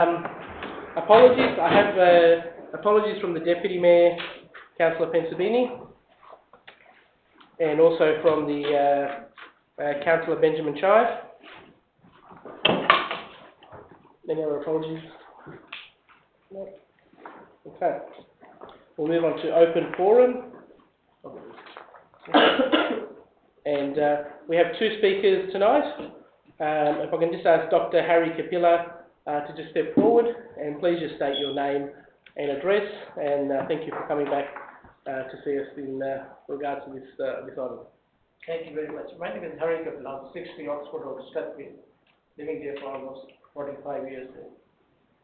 Apologies. I have apologies from the Deputy Mayor, Councillor Pensabini, and also from the Councillor Benjamin Chive. Any other apologies? No. Okay. We'll move on to open forum. And we have two speakers tonight. If I can just ask Dr. Harry Kapila to just step forward, and please just state your name and address, and thank you for coming back to see us in regards to this item. Thank you very much. My name is Harry Kapila, 60 Oxford Road, Strathfield, living here for almost 45 years.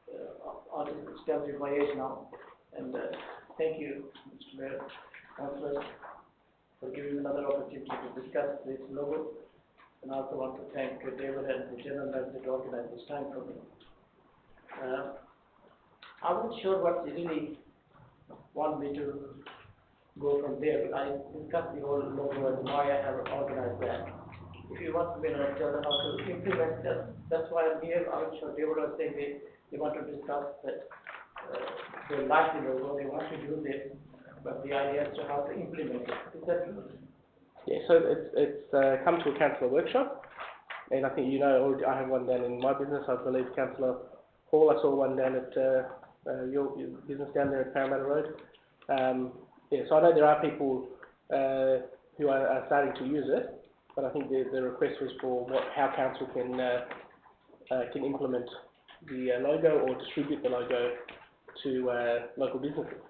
It's tells you my age now. And thank you, Mr. Mayor, Councillor, for giving me another opportunity to discuss this logo. And I also want to thank David and the general manager to organize this time for me. I'm not sure what they really want me to go from there, but I discussed the whole logo and why I have organized that. If you want me to tell them how to implement that, that's why I'm here. I'm sure David was saying they want to discuss that they like the logo, they want to do this, but the idea is to how to implement it. Is that true? Yeah, so it's come to a councillor workshop, and I think you know already. I have one down in my business. I believe Councillor Hall. I saw one down at your business down there at Parramatta Road. Yeah, so I know there are people who are starting to use it, but I think the request was for how council can implement the logo or distribute the logo to local businesses.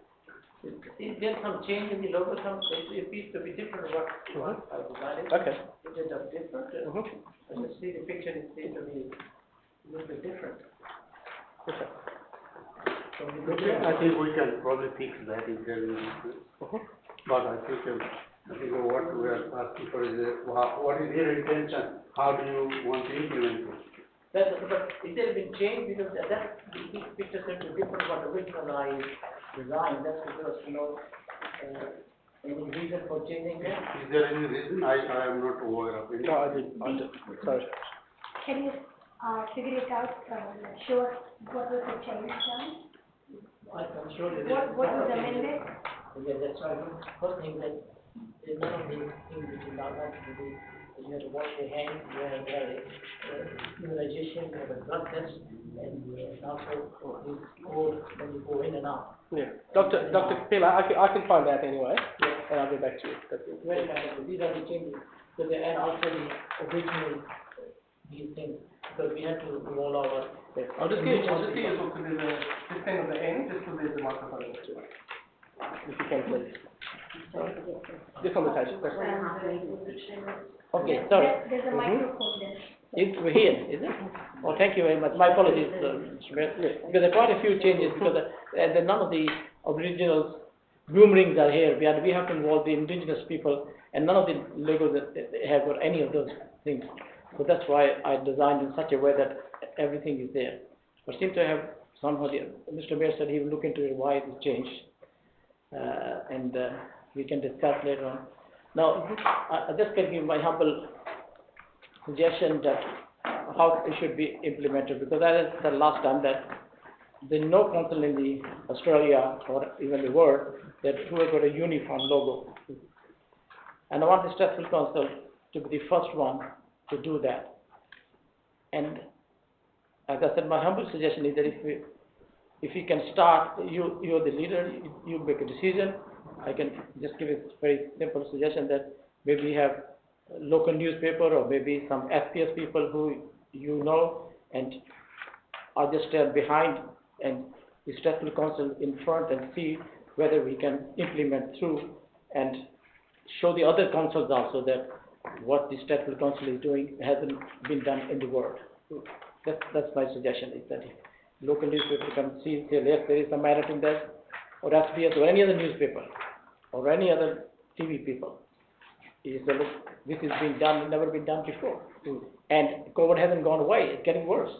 Is there some change in the logo? It seems to be different what I designed. Okay. It is just different. I just see the picture, it seems to be a little bit different. Okay. I think we can probably fix that if there is an issue. But I think what we are asking for is what is your intention? How do you want to implement it? But it has been changed because this picture seems to be different from what original design. That's because, any reason for changing that? Is there any reason? I am not aware of any. No, I did. Sorry. Can you figure it out? Show us what was the change done? I'm sure that What was amended? Yeah, that's right. First thing that there's none of the things which is not to do. You have to wash your hands, you have immunization, you have a blood test, and also this code when you go in and out. Yeah, Dr. Kapila, I can find out anyway, and I'll get back to you. Very nice. These are the changes, and also the original these things, because we had to roll over. Yeah. I'll just get you to just stand on the end, just so there's a microphone. If you can, please. Just on the table. Okay, sorry. There's a microphone there. It's here, is it? Oh, thank you very much. My apologies, Mr. Mayor. Because there are quite a few changes, because none of the original bloom rings are here. We have to involve the indigenous people, and none of the logos that have got any of those things. So that's why I designed in such a way that everything is there. But seem to have somehow, Mr. Mayor said he will look into it, why it is changed, and we can discuss later on. Now, I just can give my humble suggestion that how it should be implemented, because I said last time that there is no council in the Australia or even the world that who has got a uniform logo. And I want the Strathfield Council to be the first one to do that. And as I said, my humble suggestion is that if we can start, you're the leader, you make a decision. I can just give a very simple suggestion that maybe we have a local newspaper or maybe some SPS people who you know, and I'll just stand behind and the Strathfield Council in front and see whether we can implement through and show the other councils also that what the Strathfield Council is doing hasn't been done in the world. That's my suggestion, is that local newspaper can see and say, yes, there is some merit in that, or SPS or any other newspaper, or any other TV people. Is that this is being done, never been done before. And COVID hasn't gone away, it's getting worse.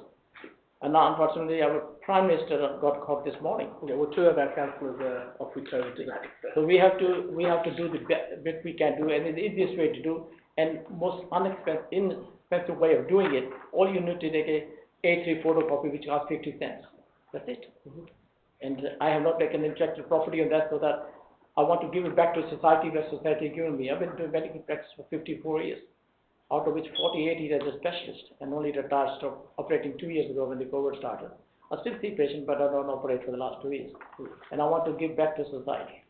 And now, unfortunately, our Prime Minister got caught this morning. Yeah, well, two of our councillors are off with COVID today. So we have to do the bit we can do, and the easiest way to do, and most inexpensive way of doing it. All you need to take a A3 photocopy which costs 50 cents. That's it. And I have not taken intellectual property on that, so that I want to give it back to society where society has given me. I've been doing medical practice for 54 years, out of which 48 years as a specialist, and only retired, stopped operating 2 years ago when the COVID started. I still see patients, but I don't operate for the last 2 years. And I want to give back to society.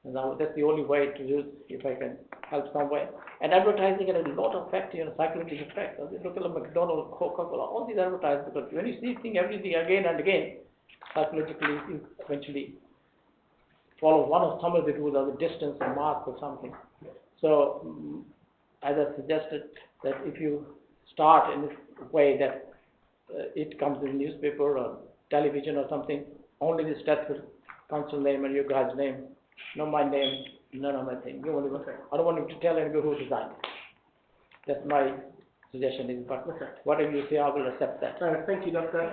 And that's the only way to do it, if I can help some way. And advertising has a lot of effect, psychological effect. Look at the McDonald's, Coca-Cola, all these advertisements, because when you see everything again and again, psychologically you eventually follow one of some of the rules, or the distance and mask or something. So, as I suggested, that if you start in a way that it comes in newspaper or television or something, only the Strathfield council name and your guy's name, no my name, none of my thing. I don't want him to tell anybody who designed it. That's my suggestion. Is, but whatever you say, I will accept that. Thank you, Doctor.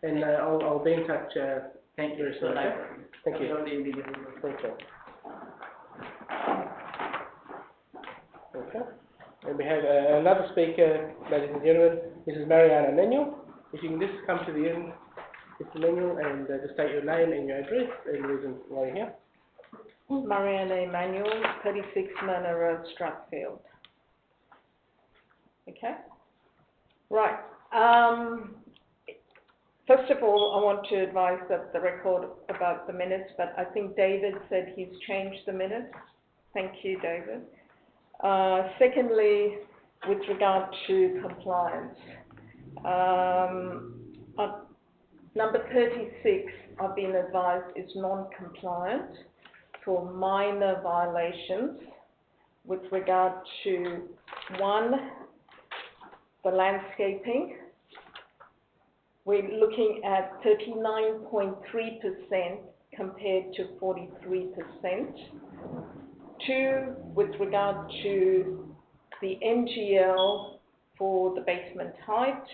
And I'll be in touch. Thank you. Very soon. Thank you. Thank you. Okay. And we have another speaker, ladies and gentlemen. Mrs. Mariana Manuel. If you can just come to the end, Mr. Manuel, and just state your name and your address and the reason why you're here. Mariana Emanuel, 36 Manor Road, Strathfield. Okay? Right. First of all, I want to advise that the record about the minutes, but I think David said he's changed the minutes. Thank you, David. Secondly, with regard to compliance, number 36, I've been advised, is non-compliant for minor violations with regard to, one, the landscaping. We're looking at 39.3% compared to 43%. Two, with regard to the MGL for the basement height.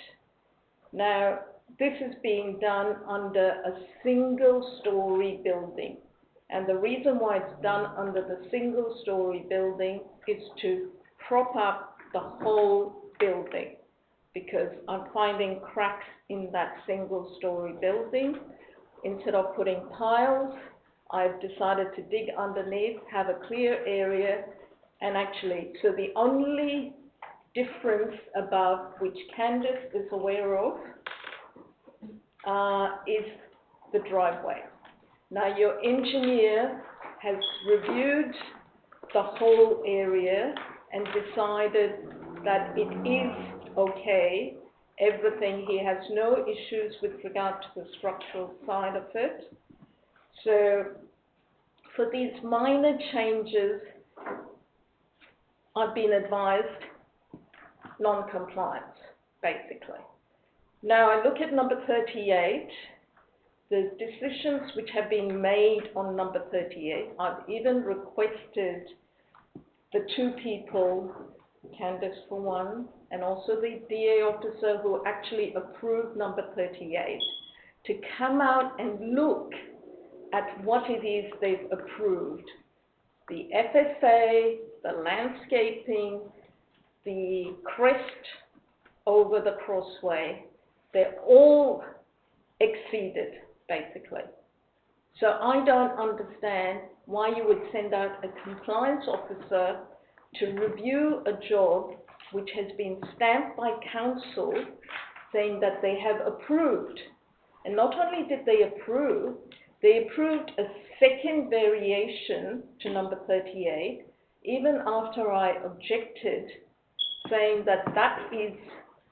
Now, this is being done under a single-story building. And the reason why it's done under the single-story building is to prop up the whole building, because I'm finding cracks in that single-story building. Instead of putting tiles, I've decided to dig underneath, have a clear area, and actually, so the only difference above, which Candice is aware of, is the driveway. Now, your engineer has reviewed the whole area and decided that it is okay, everything. He has no issues with regard to the structural side of it. So, for these minor changes, I've been advised non-compliance, basically. Now, I look at number 38. The decisions which have been made on number 38, I've even requested the two people, Candice for one, and also the DA officer who actually approved number 38, to come out and look at what it is they've approved. The FSA, the landscaping, the crest over the crossway, they're all exceeded, basically. So I don't understand why you would send out a compliance officer to review a job which has been stamped by council saying that they have approved. And not only did they approved a second variation to number 38, even after I objected, saying that that is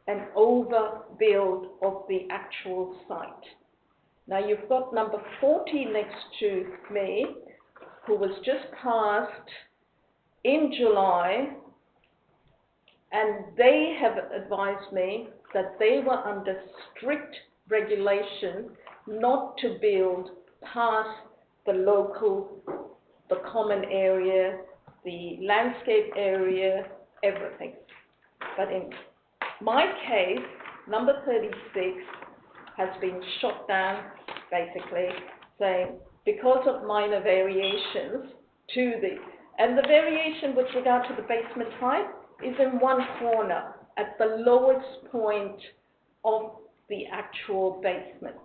an overbuild of the actual site. Now, you've got number 40 next to me, who was just passed in July, and they have advised me that they were under strict regulation not to build past the local, the common area, the landscape area, everything. But in my case, number 36 has been shot down, basically, saying because of minor variations to the, and the variation with regard to the basement height is in one corner at the lowest point of the actual basement.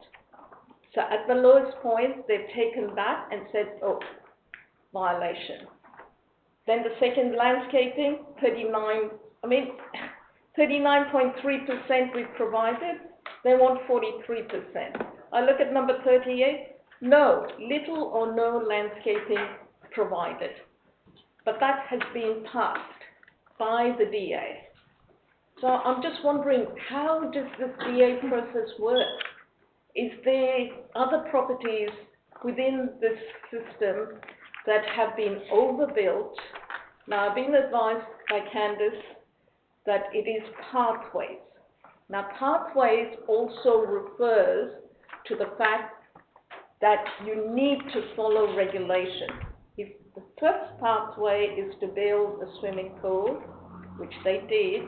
So at the lowest point, they've taken that and said, oh, violation. Then the second landscaping, 39.3% we've provided, they want 43%. I look at number 38, no, little or no landscaping provided. But that has been passed by the DA. So I'm just wondering, how does this DA process work? Is there other properties within this system that have been overbuilt? Now, I've been advised by Candice that it is pathways. Now, pathways also refers to the fact that you need to follow regulation. If the first pathway is to build a swimming pool, which they did,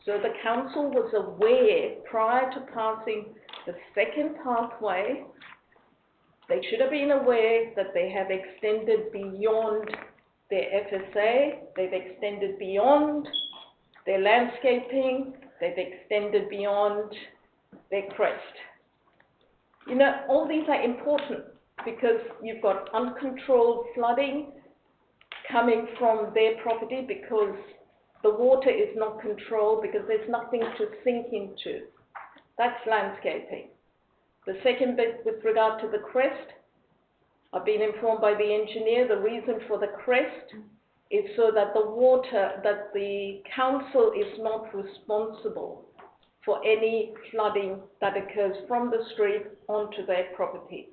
so the council was aware prior to passing the second pathway, they should have been aware that they have extended beyond their FSA, they've extended beyond their landscaping, they've extended beyond their crest. You know, all these are important because you've got uncontrolled flooding coming from their property because the water is not controlled because there's nothing to sink into. That's landscaping. The second bit with regard to the crest, I've been informed by the engineer the reason for the crest is so that the council is not responsible for any flooding that occurs from the street onto their property.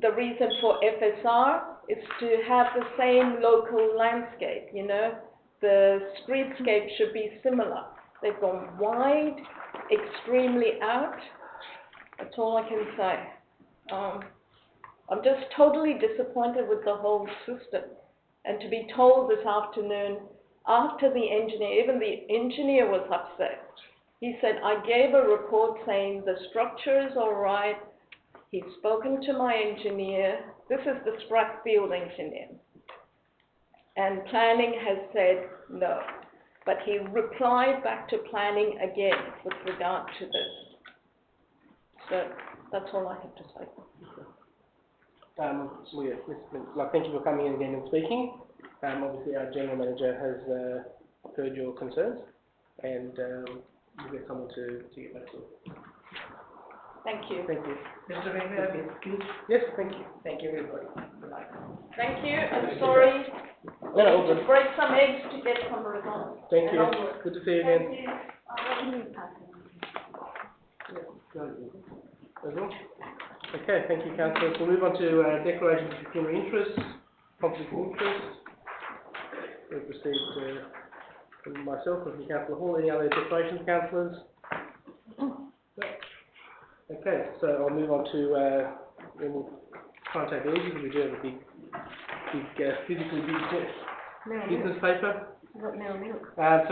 The reason for FSR is to have the same local landscape, you know. The streetscape should be similar. They've gone wide, extremely out. That's all I can say. I'm just totally disappointed with the whole system. And to be told this afternoon, after the engineer, even the engineer was upset. He said, I gave a report saying the structure is all right. He's spoken to my engineer. This is the Strathfield engineer. And planning has said no. But he replied back to planning again with regard to this. So that's all I have to say. Thank you for coming in again and speaking. Obviously, our General Manager has heard your concerns, and we'll get someone to get back to you. Thank you. Thank you. Mr. Mayor, please. Yes, thank you. Thank you, everybody. Thank you. I'm sorry. No, all good. To break some eggs to get some results. Thank you. And onward. Good to see you again. Okay, thank you, Councillors. We'll move on to declarations of pecuniary interest, conflict of interest. We've received from myself and from Councillor Hall. Any other declarations, Councillors? Okay, so I'll move on to we'll contact the because we do have a big physically big business paper. So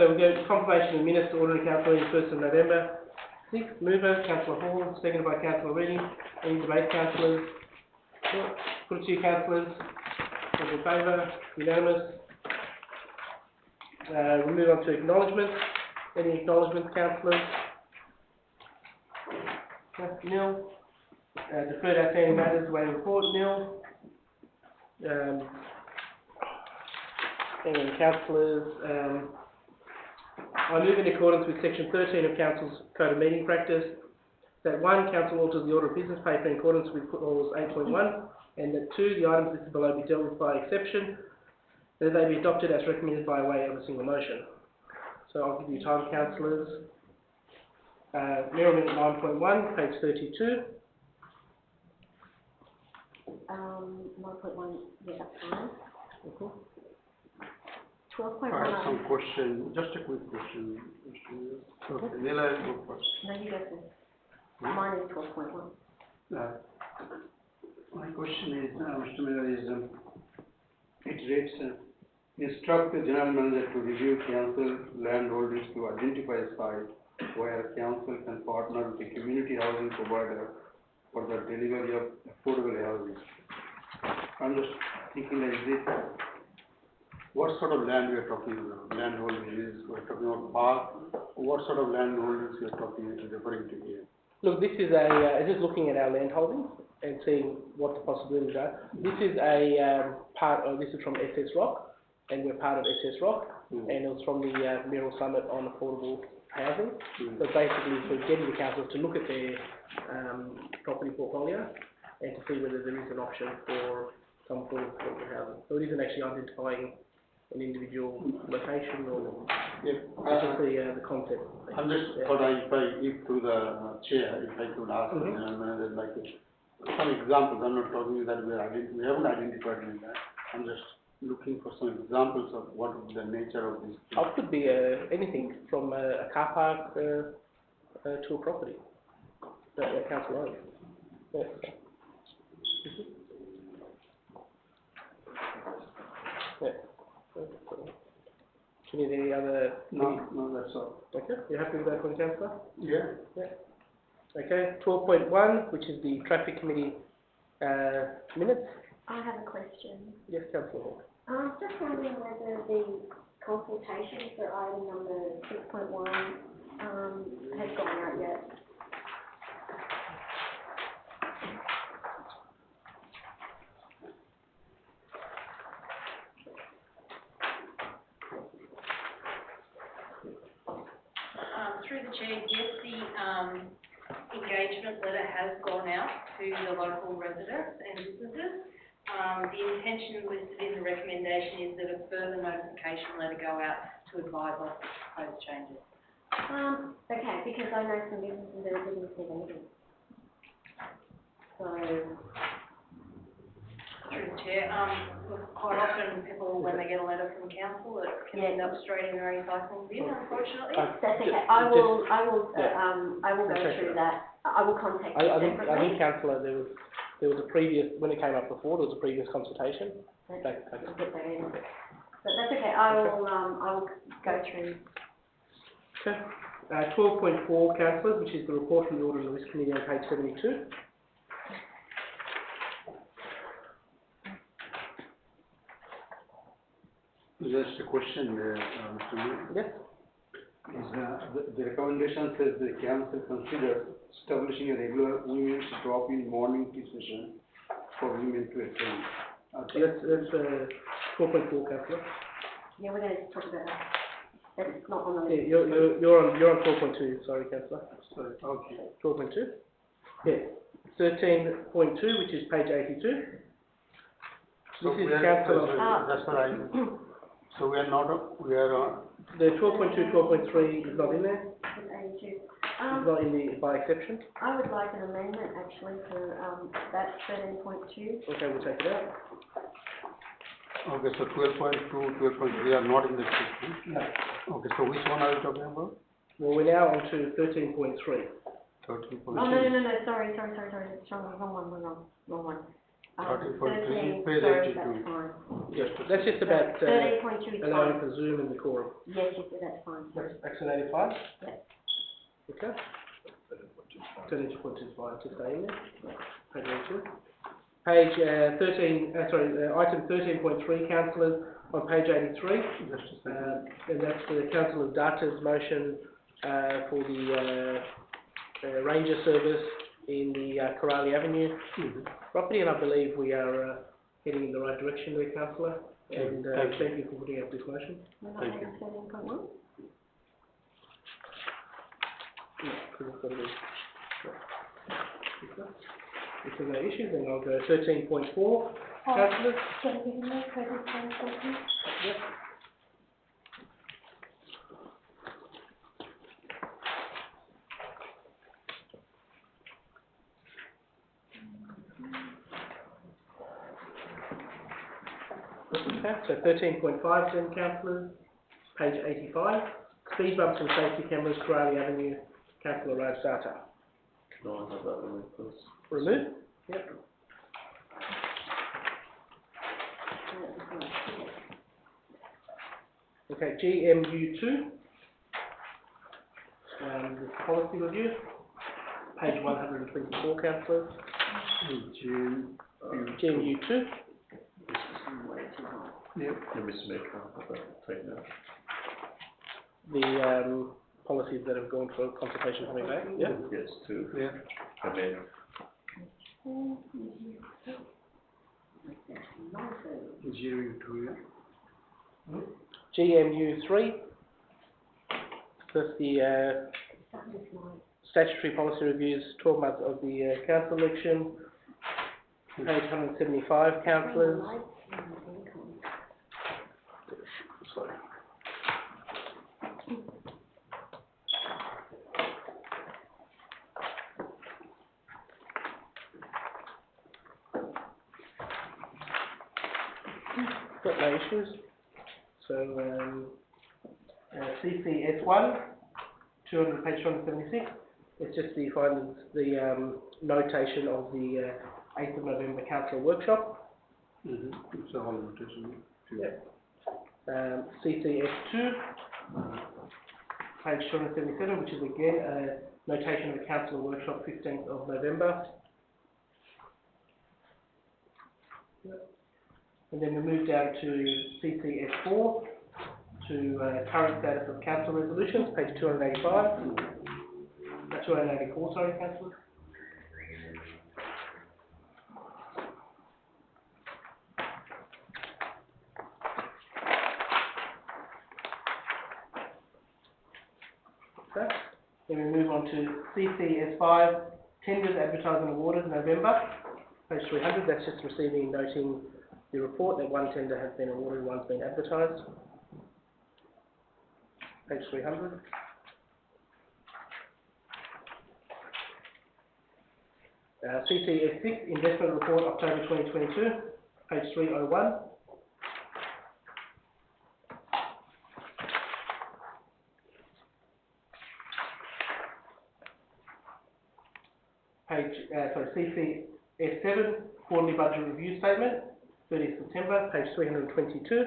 we'll go to confirmation of minutes to ordinary council meeting 1st of November. Mover, Councillor Hall, seconded by Councillor Reading. Any debate, Councillors? Put it to you, Councillors. Those in favour? Unanimous. We'll move on to acknowledgements. Any acknowledgements, Councillors? Nil. Deferred outstanding matters, waiting report, nil. And Councillors, I move in accordance with section 13 of Council's Code of Meeting Practice that 1, Council alters the order of business paper in accordance with clause 8.1, and that 2, the items listed below be dealt with by exception, and that they be adopted as recommended by way of a single motion. So I'll give you time, Councillors. Mirror minute 9.1, page 32. 1.1, yeah, that's fine. 12.1. I have some question, just a quick question, Mr. Mayor. Okay, Neela, go first. No, you go first. Mine is 12.1. My question is, Mr. Mayor, is it reads, instruct the general manager to review council landholdings to identify a site where council can partner with a community housing provider for the delivery of affordable housing. I'm just thinking like this. What sort of land we are talking about? Landholding is, we are talking about park. What sort of landholdings we are talking referring to here? Look, this is just looking at our land holdings and seeing what the possibilities are. This is this is from SS Rock, and we're part of SS Rock, and it was from the Mayoral Summit on affordable housing. So basically, for getting the councils to look at their property portfolio and to see whether there is an option for some form of affordable housing. So it isn't actually identifying an individual location or just the concept. I'm just thought if through the chair, if I could ask like some examples. I'm not talking that we haven't identified like that. I'm just looking for some examples of what is the nature of this. It could be anything from a car park to a property that the council owns. Yeah. Yeah. Do you need any other? No, that's all. Okay, you happy with that one, Councillor? Yeah. Yeah. Okay, 12.1, which is the traffic committee minutes. I have a question. Yes, Councillor Hall. Just wondering whether the consultation for item number 6.1 has gone out yet. Through the chair, yes, the engagement letter has gone out to the local residents and businesses. The intention listed in the recommendation is that a further notification letter go out to advise on proposed changes. Okay, because I know some businesses that didn't see anything. So, through the chair, quite often people, when they get a letter from council, it can end up straight in the recycling bin, unfortunately. that's okay. I will go through that. I will contact you separately. I think, Councillor, there was a previous, when it came up before, there was a previous consultation. We'll get that in. But that's okay. I will go through. Okay. 12.4, Councillors, which is the report from the Audit and Risk Committee on page 72. Just a question there, Mr. Mayor. Yes. The recommendation says the council considers establishing a regular women's drop-in morning tea session for women to attend. That's 12.4, Councillor. Yeah, we're going to talk about that. That's not on the Yeah, list. you're on 12.2. Sorry, Councillor. Sorry, okay. 12.2. Yeah. 13.2, which is page 82. So This is we are, Councillor. that's what I. So we are not. We are on. The 12.2, 12.3 is not in there. It's It's not in the by exception. I would like an amendment actually for that 13.2. Okay, we'll take it out. Okay, so 12.2, 12.3 are not in the system. No. Okay, so which one are you talking about? Well, we're now on to 13.3. 13.3. Oh, no, sorry. Wrong one. 13.3, page sorry, 82. that's fine. Yes, that's just about 13.2 is allowing fine. for Zoom and the quorum. Yes, that's fine. Action 85? Yeah. Okay. 13.2 is fine, just stay in there. Page 82. Page item 13.3, councillors, on page 83. And that's the Councillor Data's motion for the ranger service in the Corrali Avenue property, and I believe we are heading in the right direction there, Councillor. And thank you for putting up this motion. Thank you. 13.1? Yeah, because it's got to be. If there's no issues, then I'll go 13.4. Councillors? Can you give me 13.4? Yep. Okay, so 13.5 then, councillors, page 85, speed bumps and safety cameras, Corrali Avenue, Councillor Road Data. Can I have that removed, please? Remove? Yep. Okay, GMU2, the policy review, page 124, councillors. GMU2. Yep. Can we submit a copy of that? Take that. The policies that have gone for consultation coming back, yeah? Yes, to Yeah. amend. GU2, yeah. GMU 3, that's the statutory policy reviews, 12 months of the council election, page 175, councillors. Sorry. Got no issues. So, CCS1, 200, page 276, it's just the findings, the notation of the 8th of November council workshop. It's a whole notation. Yeah. CCS2, page 277, which is again a notation of the council workshop 15th of November. And then we move down to CCS4, to current status of council resolutions, page 285. 284, sorry, councillors. Okay. Then we move on to CCS5, tenders, advertised and awarded, November, page 300. That's just receiving, noting the report that one tender has been awarded, one's been advertised. Page 300. CCS6, investment report, October 2022, page 301. CCS7, quarterly budget review statement, 30th September, page 322.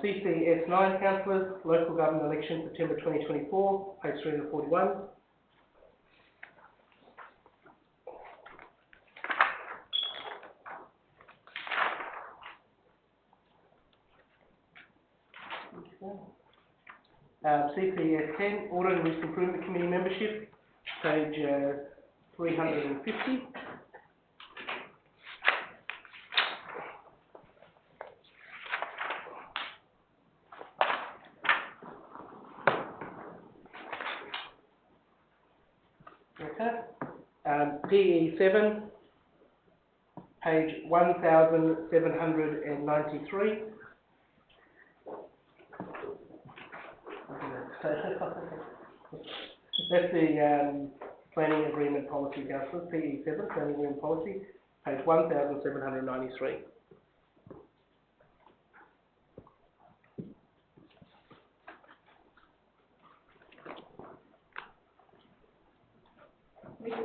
CCS9, councillors, local government election, September 2024, page 341. CCS10, Audit and Risk Improvement Committee membership, page 350. Okay. PE7, page 1793. That's the planning agreement policy, councillors, PE7, planning agreement policy, page 1793.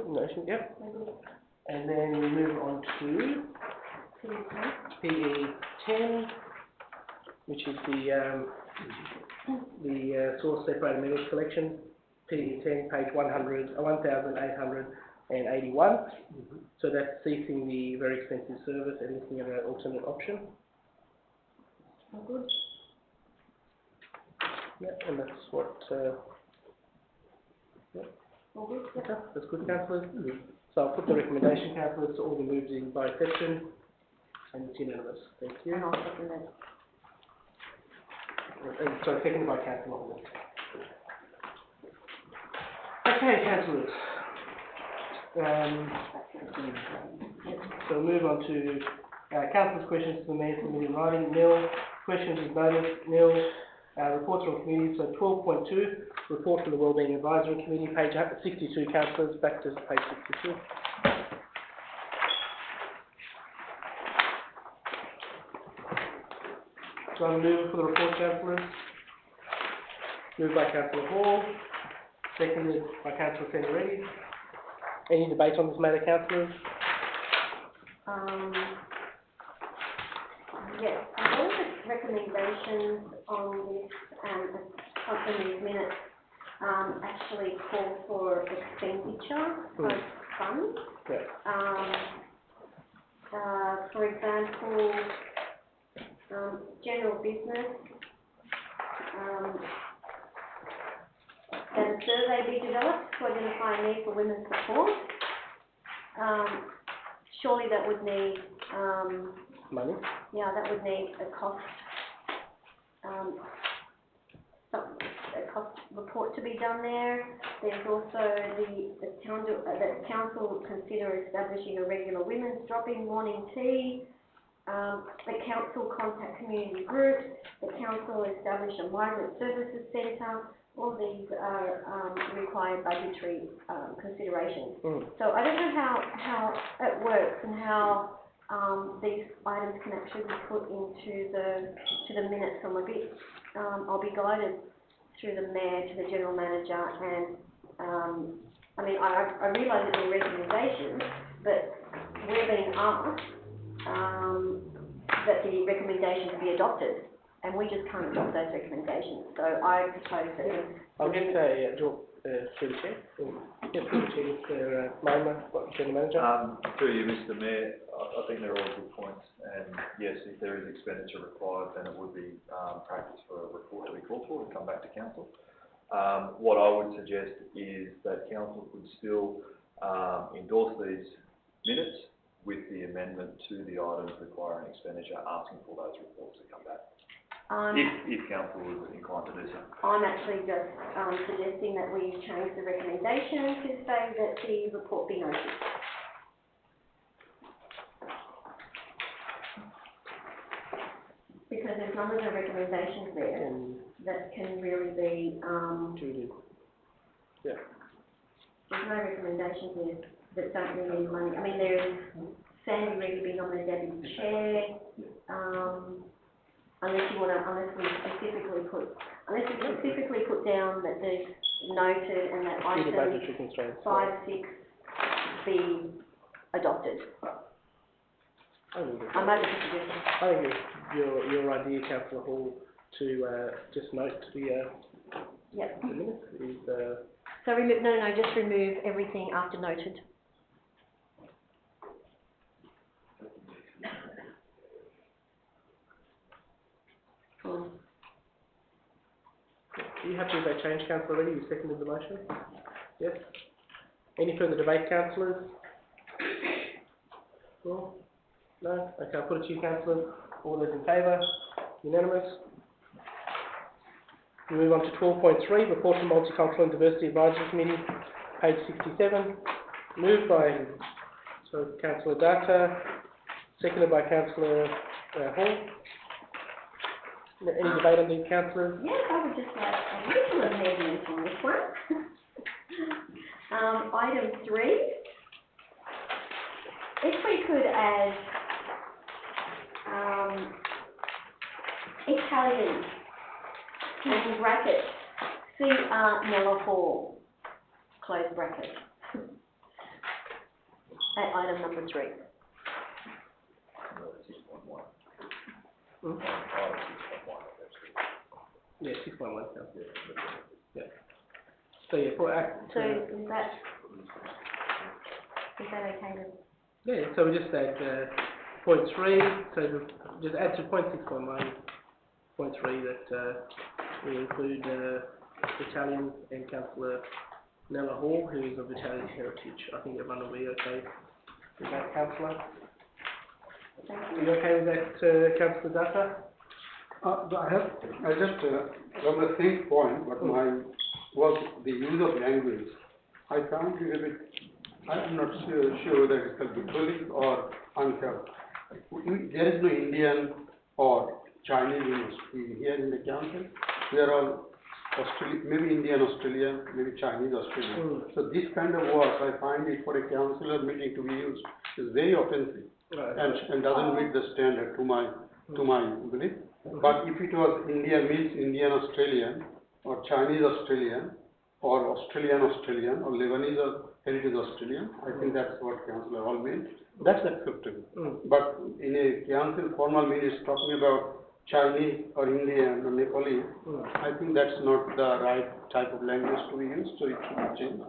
Notion, yep. And then we move on to PE10, which is the source separated metals collection, PE10, page 1881. So that's ceasing the very expensive service and looking at an alternate option. Good. Yeah, and that's what. Yeah. Okay, that's good, councillors. So I'll put the recommendation, councillors, to all the moves in by exception, and it's unanimous. Thank you. And I'll second that. Sorry, seconded by councillor Hall. Okay, councillors. So we'll move on to councillors' questions to the mayor submitted in writing. Nil. Questions with notice. Nil. Reports from committees. So 12.2. Report from the Wellbeing Advisory Committee, page 62, councillors, back to page 62. So I'm moving for the report, councillors. Moved by councillor Hall, seconded by councillor Senderetti. Any debate on this matter, councillors? Yes, all the recommendations on this, on these minutes, actually call for expenditure of funds. Yeah. For example, general business, that a survey be developed to identify a need for women's support. Surely that would need, Money? yeah, that would need a cost, a cost report to be done there. There's also the council consider establishing a regular women's drop-in morning tea. The council contact community groups. The council establish a migrant services centre. All these are required budgetary considerations. So I don't know how it works and how these items can actually be put into the minutes. I'm a bit, I'll be guided through the mayor to the general manager, and I mean I realise it's a recommendation, but we're being asked that the recommendations be adopted, and we just can't adopt those recommendations. So I propose that. I'll get through the chair. Through the chair, Mr. Maima, General Manager. Through you, Mr. Mayor, I think they're all good points, and yes, if there is expenditure required, then it would be practice for a report to be called for to come back to council. What I would suggest is that council could still endorse these minutes with the amendment to the items requiring expenditure, asking for those reports to come back. If council is inclined to do so. I'm actually just suggesting that we change the recommendation to say that the report be noted. Because there's none of the recommendations there that can really be, Yeah. there's no recommendations there that don't really need money. I mean, there is Sandy Reid being on the deputy chair, unless we specifically put down that there's noted and that items 5, 6 be adopted. I I'm open to suggestions. I think your idea, Councillor Hall, to just note the Yep. minutes is So just remove everything after noted. Are you happy with that change, Councillor Reddy? You seconded the motion? Yes? Any further debate, councillors? No? No? Okay, I'll put it to you, councillors. All those in favour? Unanimous? We move on to 12.3, Report to Multicultural and Diversity Advisory Committee, page 67. Moved by Councillor Data, seconded by Councillor Hall. Any debate on these, councillors? Yes, I would just like a little amendment on this one. Item 3, if we could add Italian and bracket C.R. Nella Hall, close bracket, at item number 3. 6.1. Yeah, 6.1 sounds good. Yeah. So yeah, for act. So is that okay then? Yeah, so we just add point 3, so just add to point 6.1, point 3 that we include Italian and Councillor Nella Hall, who is of Italian heritage. I think everyone will be okay with that, Councillor. Are you okay with that, Councillor Dutta? I just, from the same point, but mine was the use of language. I found it a bit, I'm not sure whether it's bullying or unfair. There is no Indian or Chinese university here in the council. We are all Australian, maybe Indian Australian, maybe Chinese Australian. So this kind of words, I find it for a councillor meeting to be used is very offensive, and doesn't meet the standard to my belief. But if it was India means Indian Australian or Chinese Australian or Australian or Lebanese or Heritage Australian, I think that's what councillor all means. That's acceptable. But in a council formal minutes talking about Chinese or Indian or Nepali, I think that's not the right type of language to be used, so it should be changed.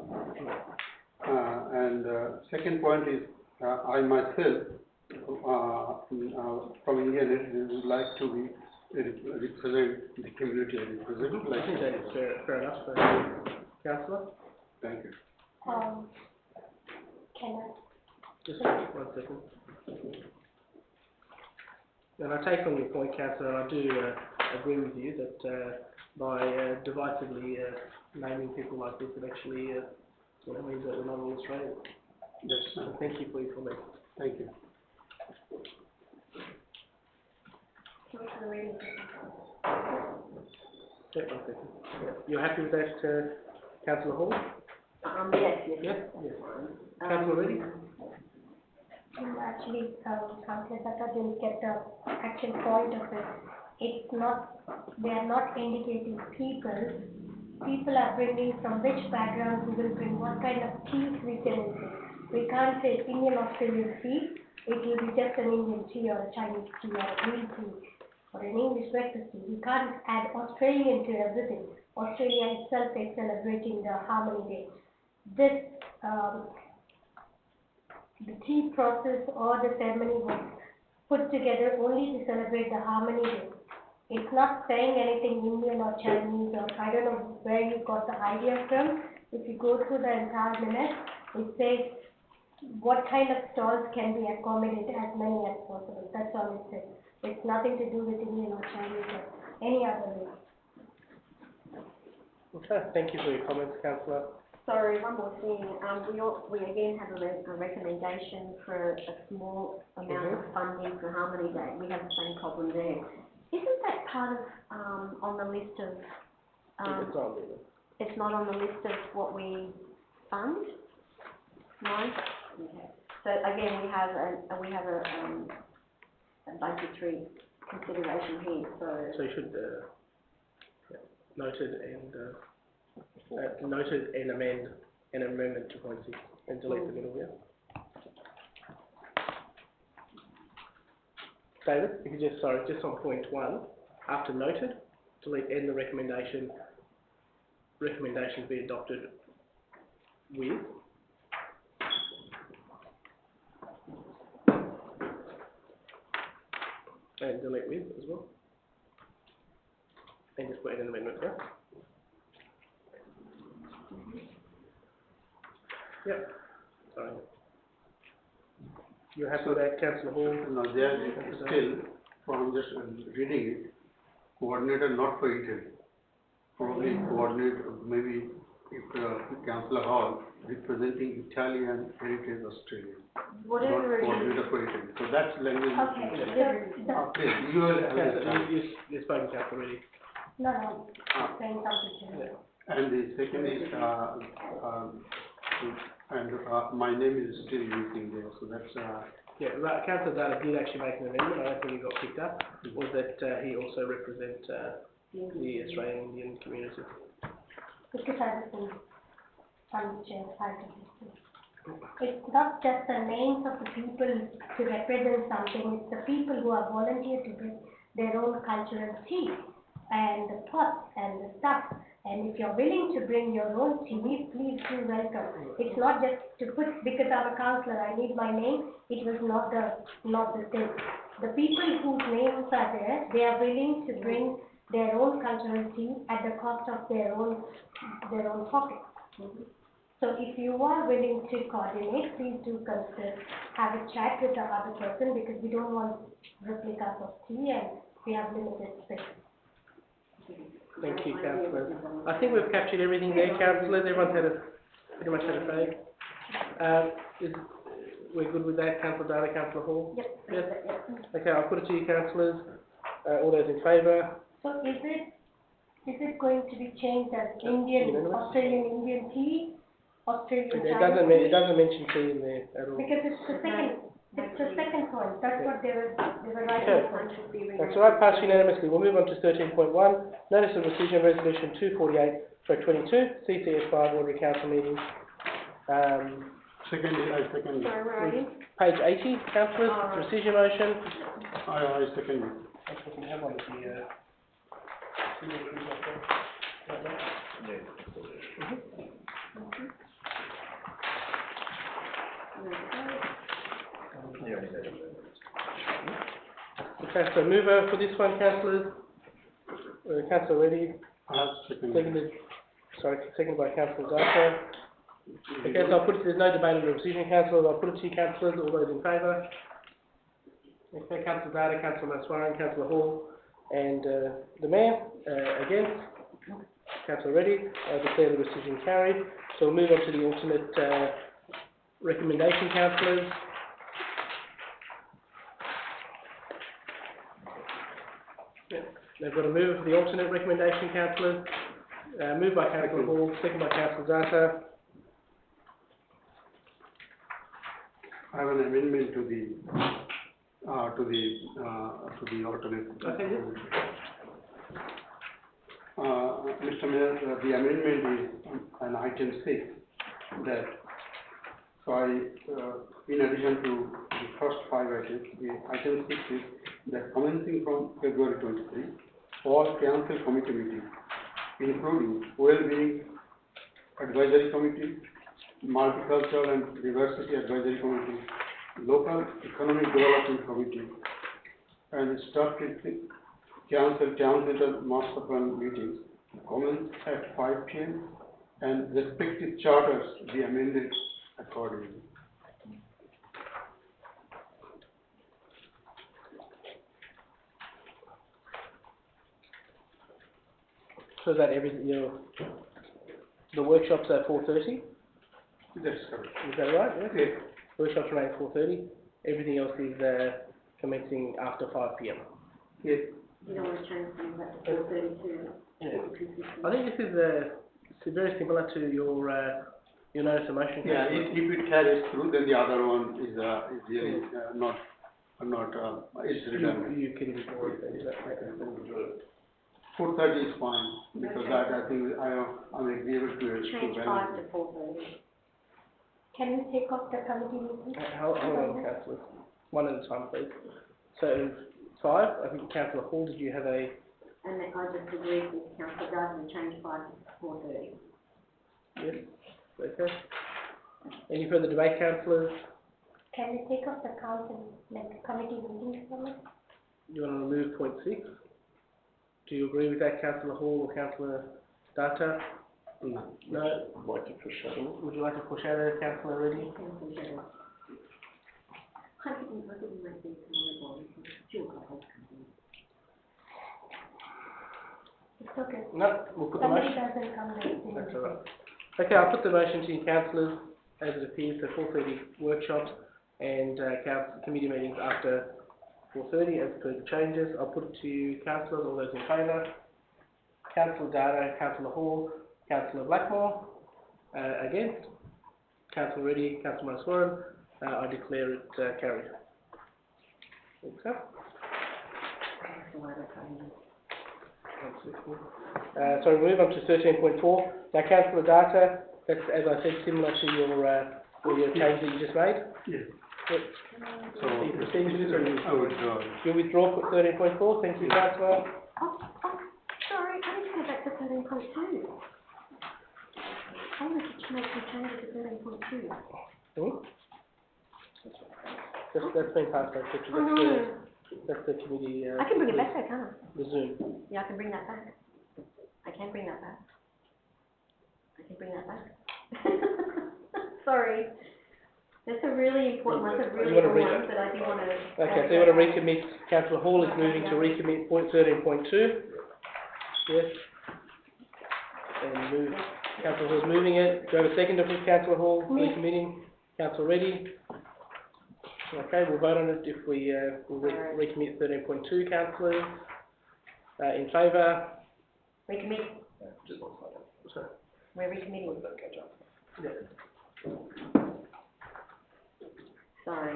And second point is, I myself from Indian Heritage would like to be represent the community I represent. I think that is fair enough, councillor. Thank you. Can I? Just 1 second. And I take on your point, councillor, and I do agree with you that by divisively naming people like this, it actually means that we're not all Australian. Yes. So thank you for your comment. Thank you. Councillor Reedy. Yeah, 1 second. Yeah. You're happy with that, councillor Hall? Yes. Yes. Councillor Reedy? Actually, Councillor Saka didn't get the actual point of it. It's not, they are not indicating people. People are bringing from which background we will bring, what kind of teas we can include. We can't say Indian Australian tea, it will be just an Indian tea or a Chinese tea or a green tea or an English breakfast tea. We can't add Australian to everything. Australia itself is celebrating the Harmony Day. This, the tea process or the ceremony was put together only to celebrate the Harmony Day. It's not saying anything Indian or Chinese or I don't know where you got the idea from. If you go through the entire minute, it says what kind of stalls can be accommodated, as many as possible. That's all it says. It's nothing to do with Indian or Chinese or any other way. Okay, thank you for your comments, councillor. Sorry, one more thing. We again have a recommendation for a small amount of funding for Harmony Day. We have the same problem there. Isn't that part of, on the list of, It's not really. it's not on the list of what we fund? No? Okay. So again, we have a budgetary consideration here, So you should, noted and amend an amendment to point 6 and delete the middle, yeah? David, you could just on point 1, after noted, delete and the recommendations be adopted with. And delete with as well. And just put in an amendment, yeah? Yep. Sorry. You're happy with that, councillor Hall? No, there is still, from just reading it, coordinator not for Italy. Probably coordinator, maybe if Councillor Hall representing Italian Heritage Australia. whatever Not it is. coordinator for Italy. So that's language. Okay, so Please, you will understand. You've spoken, councillor Reedy. no, saying something to you. And the second is, my name is still using there, so that's, Yeah, right, councillor Data did actually make an amendment, I don't think it got picked up, was that he also represent the Australian Indian community. Because I was from the chair side of this. It's not just the names of the people to represent something, it's the people who are volunteered to bring their own cultural tea and the pots and the stuff. And if you're willing to bring your own tea, please do welcome. It's not just to put, because I'm a councillor, I need my name, it was not the thing. The people whose names are there, they are willing to bring their own cultural tea at the cost of their own pocket. So if you are willing to coordinate, please do consider, have a chat with the other person, because we don't want replicas of tea and we have limited space. Thank you, councillors. I think we've captured everything there, councillors, everyone's pretty much had a say. We're good with that, councillor Data, councillor Hall? Yep. Yes? Okay, I'll put it to you, councillors. All those in favour? So is it going to be changed as Australian Indian tea, Australian Chinese tea? It doesn't mention tea in there at all. Because it's the second point, that's what they were writing. Okay. That's all right, passed unanimously. We'll move on to 13.1, Notice of Rescission Resolution 248/22, CCS 5 Ordinary Council Meeting. second, I second. Sorry, where are you? Page 80, councillors, rescission motion. I second. I think we have one of the signatories up there. Right there. Yeah. Yeah, Okay, so mover for this one, councillors. Councillor Reddy, seconded by councillor Darko. Okay, so I'll put it, there's no debate on the decision, councillors, I'll put it to you, councillors, all those in favour. Okay, councillor Data, councillor Maswaran, councillor Hall, and the mayor, against. Councillor Reddy, I declare the decision carried. So we'll move on to the alternate recommendation, councillors. They've got a mover for the alternate recommendation, councillors. Moved by councillor Hall, second by councillor Zata. I have an amendment to the alternate. Okay, yes. Mr. Mayor, the amendment is on item 6, that, so I, in addition to the first 5 items, item 6 is that commencing from February 23, all council committee meetings, including well-being advisory committee, multicultural and diversity advisory committee, local economic development committee, and Strathfield council town center master plan meetings commence at 5 p.m. and respective charters be amended accordingly. So that everything, the workshops are 4:30? That's correct. Is that right? Yeah. Yes. Workshops remain 4:30. Everything else is commencing after 5 p.m. Yes. You don't want to change things up to 4:32. Yeah. I think this is very similar to your notice of motion. Yeah, if it carries through, then the other one is really not it's redundant. You can ignore it then, is that okay? 4:30 is fine, because that I think I'm agreeable to it. Change 5 to 4:30. Can we take off the committee meeting? Hold on, councillors. One at a time, please. So, 5, I think councillor Hall, did you have a... And then I just agreed with councillor Dawson to change 5 to 4:30. Yes, okay. Any further debate, councillors? Can we take off the council, like committee meetings from it? You want to remove point 6? Do you agree with that, councillor Hall or councillor Data? No. No? I'd like to push that in. Would you like to push out a councillor Reddy? I didn't make these another one. It's okay. No, we'll put the Somebody motion. doesn't come then. That's all right. Okay, I'll put the motion to you, councillors, as it appears, so 4:30 workshops and council committee meetings after 4:30 as per the changes. I'll put it to you, councillors, all those in favour. Councillor Data, councillor Hall, councillor Blackmore, against. Councillor Reddy, councillor Maswaran, I declare it carried. Okay. So we move on to 13.4. Now, councillor Data, that's, as I said, similar to your change that you just made. Yes. Yep. So, So you proceed with this, or you... I withdraw. You withdraw 13.4, thank you, councillor. Sorry, I need to go back to 13.2. I wanted to make some changes to 13.2. Hmm? That's been passed over. Oh, no. That's the committee. I can bring it back though, can't I? The Zoom. Yeah, I can bring that back. I can bring that back. I can bring that back. Sorry. That's a really important one, that's a really important one, but I do want to... Okay, so you want to recommit, councillor Hall is moving to recommit point 13.2. Yes. And move, councillor Hall's moving it. Do I have a seconder for councillor Hall recommitting? Councillor Reddy. Okay, we'll vote on it if we we'll recommit 13.2, councillors. In favour? Recommit, Sorry. we're recommitting. Yeah. Sorry.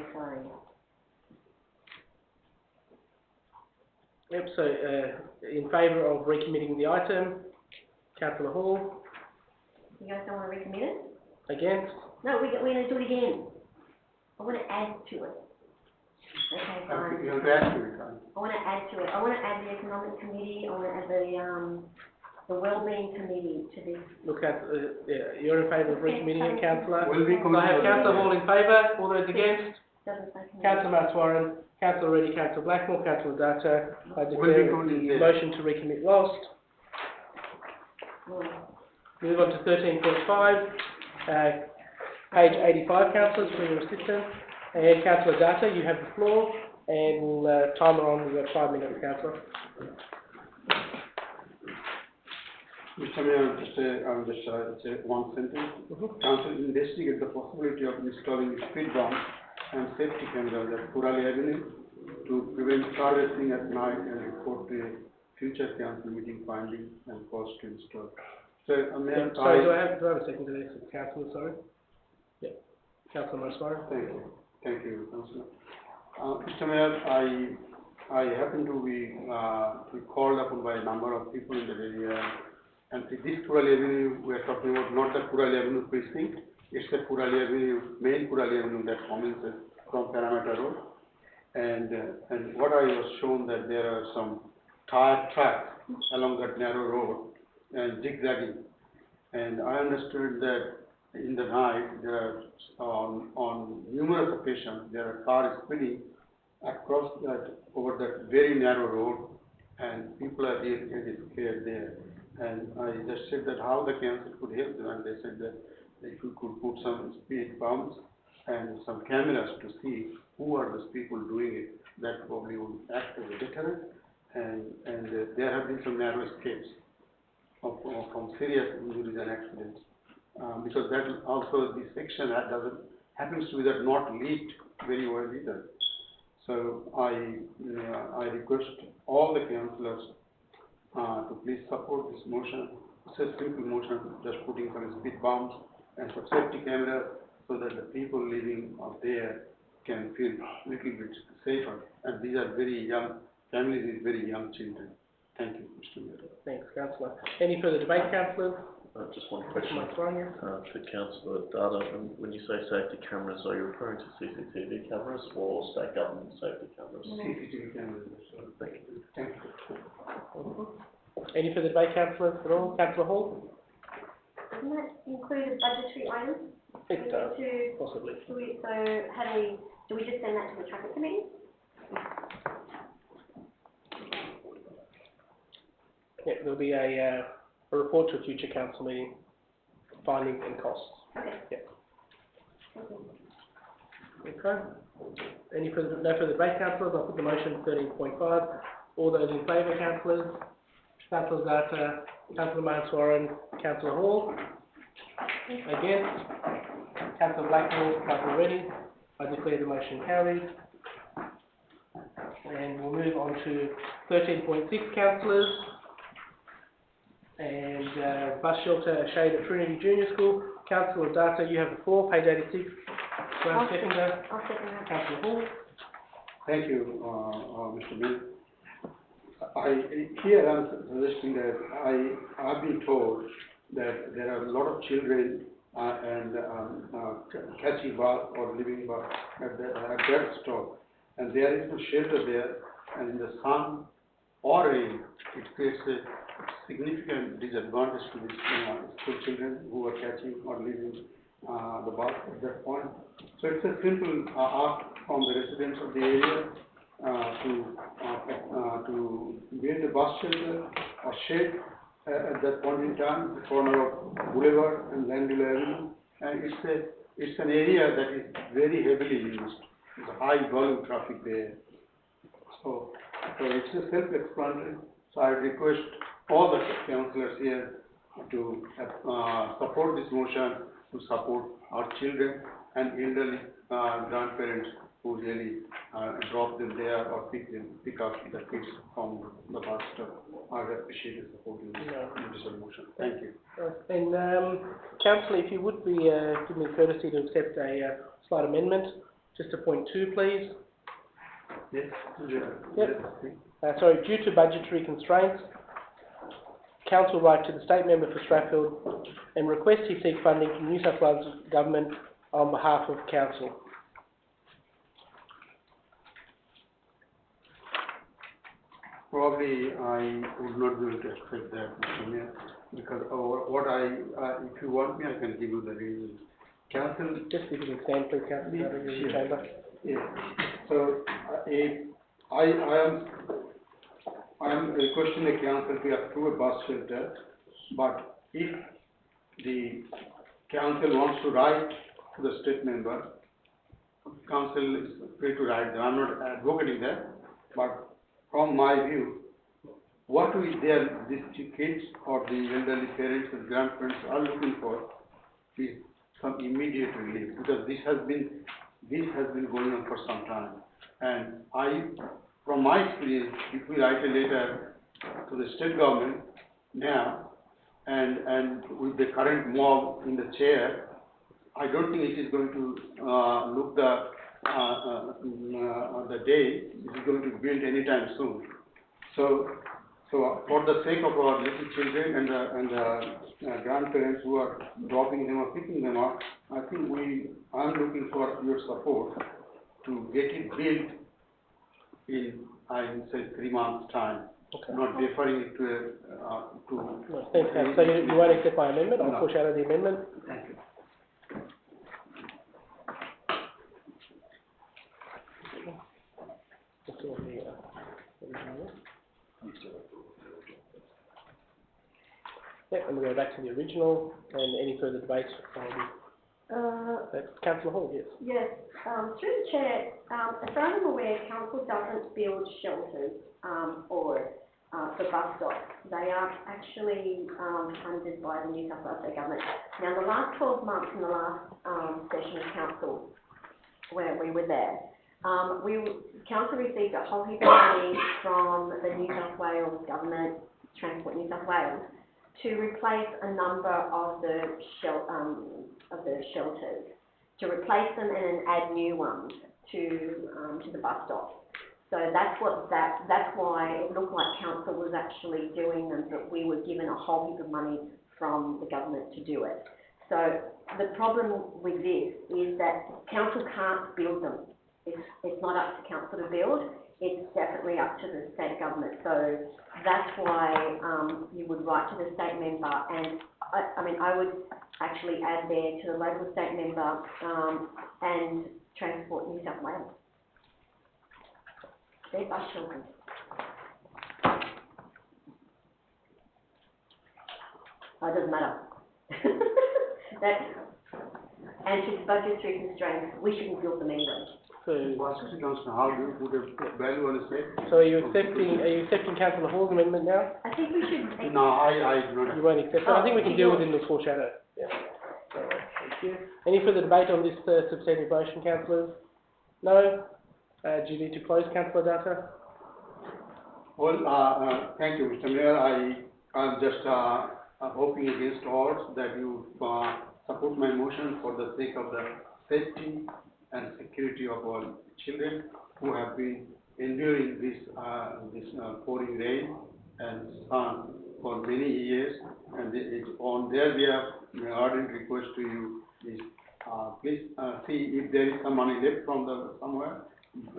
Yep, so in favour of recommitting the item, councillor Hall. You guys don't want to recommit it? Against? No, we're going to do it again. I want to add to it. Okay, fine. You have to add to it, I want to add to it. I want to add the economic committee. I want to add the wellbeing committee to this. Look at, yeah, you're in favour of recommitting it, councillor. Wellbeing So I have committee. councillor Hall in favour, all those against? Doesn't say committee. Councillor Maswaran, Councillor Reddy, Councillor Blackmore, Councillor Data, I Will declare be going the there. motion to recommit lost. Move on to 13.5, page 85, councillors, for your assistance. And Councillor Data, you have the floor, and we'll timer on. We've got 5 minutes, councillor. Mr. Mayor, I'll just say one sentence. Council investigate the possibility of installing speed bumps and safety cameras at Purali Avenue to prevent car racing at night and report to a future council meeting findings and cost to install. So, Mayor, Sorry, do I have a second to this, councillor, sorry? Yeah, Councillor Mosmara. Thank you, Councillor. Mr. Mayor, I happen to be called upon by a number of people in the area. And this Purali Avenue, we are talking about not the Purali Avenue precinct, it's the Purali Avenue, main Purali Avenue that commences from Parameter Road. And what I was shown that there are some tire tracks along that narrow road and zigzagging. And I understood that in the night, there are, on numerous occasions, there are cars speeding across that, over that very narrow road, and people are really scared there. And I just said that how the council could help them, and they said that if we could put some speed bumps and some cameras to see who are those people doing it, that probably would act as a deterrent. And there have been some narrow escapes from serious injuries and accidents. Because that also, the section that happens to be that not lit very well either. So I request all the councillors to please support this motion. It's a simple motion, just putting some speed bumps and some safety cameras so that the people living up there can feel a little bit safer. And these are very young families with very young children. Thank you, Mr. Mayor. Thanks, councillor. Any further debate, councillors? Just one question Councillor for Councillor Data. When you say safety cameras, are you referring to CCTV cameras or state government safety cameras? CCTV cameras. Thank you. Thank you. Any further debate, councillors, at all? Councillor Hall? Doesn't that include a budgetary item? It does, To, possibly. so how do we just send that to the traffic committee? Yeah, there'll be a report to a future council meeting, findings and costs. Okay. Yeah. Okay. No further debate, councillors? I'll put the motion 13.5. All those in favour, councillors? Councillor Zata, Councillor Mansoran, Councillor Hall. Against? Councillor Blackmore, Councillor Reddy. I declare the motion carried. And we'll move on to 13.6, councillors. And bus shelter shade at Trinity Junior School. Councillor Data, you have the floor, page 86. I'll Seconder. second that. Councillor Hall. Thank you, Mr. Mill. Here I'm suggesting that I've been told that there are a lot of children catching bus or living bus at that stop, and there is no shelter there, and in the sun or rain, it creates a significant disadvantage to these school children who are catching or leaving the bus at that point. So it's a simple ask from the residents of the area to build a bus shelter or shed at that point in time, the corner of Boulevard and Landville Avenue, and it's an area that is very heavily used. There's a high volume traffic there. So it's a self-explanatory. So I request all the councillors here to support this motion, to support our children and elderly grandparents who really drop them there or pick up the kids from the bus stop. I appreciate the support in this motion. Thank you. And councillor, if you would be give me the courtesy to accept a slight amendment, just to point 2, please. Yes. Yep. Sorry, due to budgetary constraints, Council write to the State Member for Strathfield and request he seek funding from New South Wales Government on behalf of Council. Probably I would not be able to accept that, Mr. Mayor, because if you want me, I can give you the reasons. Council. Just if you can stand, please, Councillor, in the chamber. Yeah. So, if I am requesting the council to approve a bus shelter, but if the council wants to write to the state member, council is free to write them. I'm not advocating that, but from my view, what we these kids or the elderly parents and grandparents are looking for is some immediate relief, because this has been going on for some time. And from my experience, if we write a letter to the state government now, and with the current mob in the chair, I don't think it is going to look the day it is going to build anytime soon. So for the sake of our little children and the grandparents who are dropping them or picking them up, I think I'm looking for your support to get it built in, I would say, 3 months' time. Okay. Not deferring it to. No, thanks, Councillor. So you won't accept my amendment? I'll push out of the amendment. Thank you. What's all the original? Yep, and we'll go back to the original, and any further debate on Councillor Hall, yes. Yes, through the chair, as far as I'm aware, council doesn't build shelters, or, for bus stops. They are actually, funded by the New South Wales State Government. Now, the last 12 months in the last, session of council, where we were there, council received a whole heap of money from the New South Wales Government, Transport New South Wales, to replace a number of the shelters, to replace them and then add new ones to the bus stops. So that's why it looked like council was actually doing them, but we were given a whole heap of money from the government to do it. So the problem with this is that council can't build them. It's not up to council to build. It's definitely up to the state government. So that's why you would write to the state member, and I would actually add there to the local state member and Transport New South Wales. They're bus shelters. Oh, it doesn't matter. And to budgetary constraints, we shouldn't build them anyway. So, How do you put a value on a state? so are you accepting Councillor Hall's amendment now? I think we should. No, I do not. You won't accept it? I think we can deal with it in the foreshadow. Yeah. Thank you. Any further debate on this substantive motion, councillors? No? Do you need to close, Councillor Data? Well, thank you, Mr. Mayor. I'm just hoping against odds that you support my motion for the sake of the safety and security of our children who have been enduring this pouring rain and sun for many years. And on their behalf, my ardent request to you is please see if there is some money left from somewhere,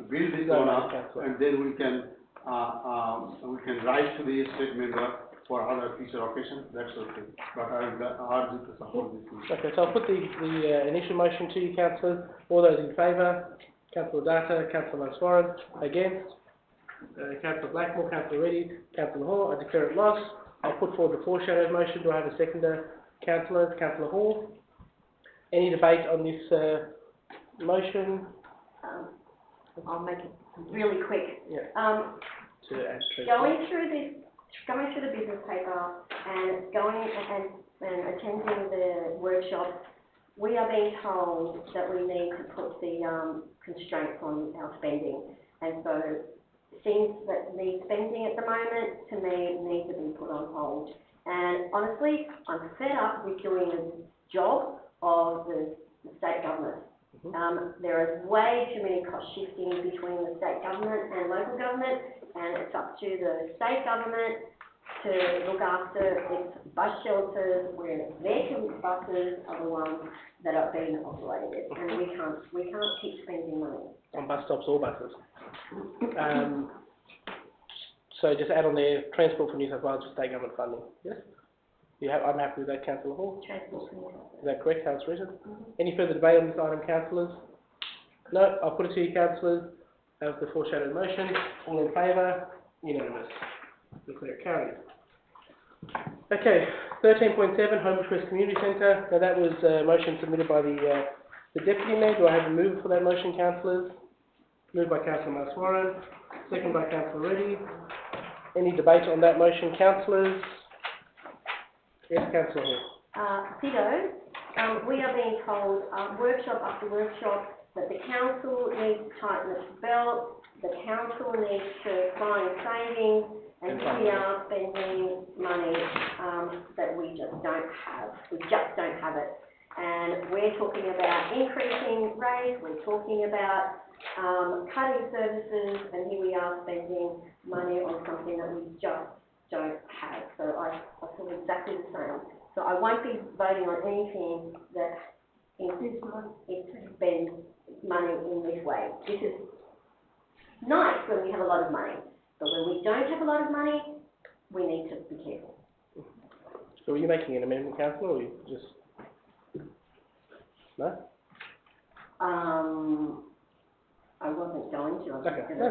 build this one up, and then we can write to the state member for other future occasions. That's okay. But I would urge you to support this motion. Okay, so I'll put the initial motion to you, councillors. All those in favour? Councillor Data, Councillor Lanswaran. Against? Councillor Blackmore, Councillor Reddy, Councillor Hall. I declare it lost. I'll put forward the foreshadowed motion. Do I have a seconder? Councillor Hall. Any debate on this motion? I'll make it really quick. Yeah. To add Going through the business paper and and attending the workshop, we are being told that we need to put the constraints on our spending, and so things that need spending at the moment, to me, need to be put on hold. And honestly, I'm fed up with doing the job of the state government. There is way too many cost shifting between the state government and local government, and it's up to the state government to look after its bus shelters, where their buses are the ones that are being operated, and we can't keep spending money. on bus stops or buses. So just add on there, Transport for New South Wales for state government funding. Yes? I'm happy with that, Councillor Hall. Transport. Is that correct, how it's written? Any further debate on this item, councillors? No, I'll put it to you, councillors, as the foreshadowed motion. All in favour? Unanimous. Declare it carried. Okay, 13.7, Homebush West Community Centre. Now that was a motion submitted by the Deputy Mayor. Do I have a mover for that motion, councillors? Moved by Councillor Maswaran, second by Councillor Reddy. Any debate on that motion, councillors? Yes, Councillor Hall. Ditto. We are being told, workshop after workshop, that the council needs to tighten its belt, the council needs to find savings, and here we are spending money that we just don't have. We just don't have it. And we're talking about increasing rates, we're talking about cutting services, and here we are spending money on something that we just don't have. So I feel exactly the same. So I won't be voting on anything that spends money in this way. This is nice when we have a lot of money, but when we don't have a lot of money, we need to be careful. So are you making an amendment, councillor, or you just... No? I wasn't going to, I was Okay. just going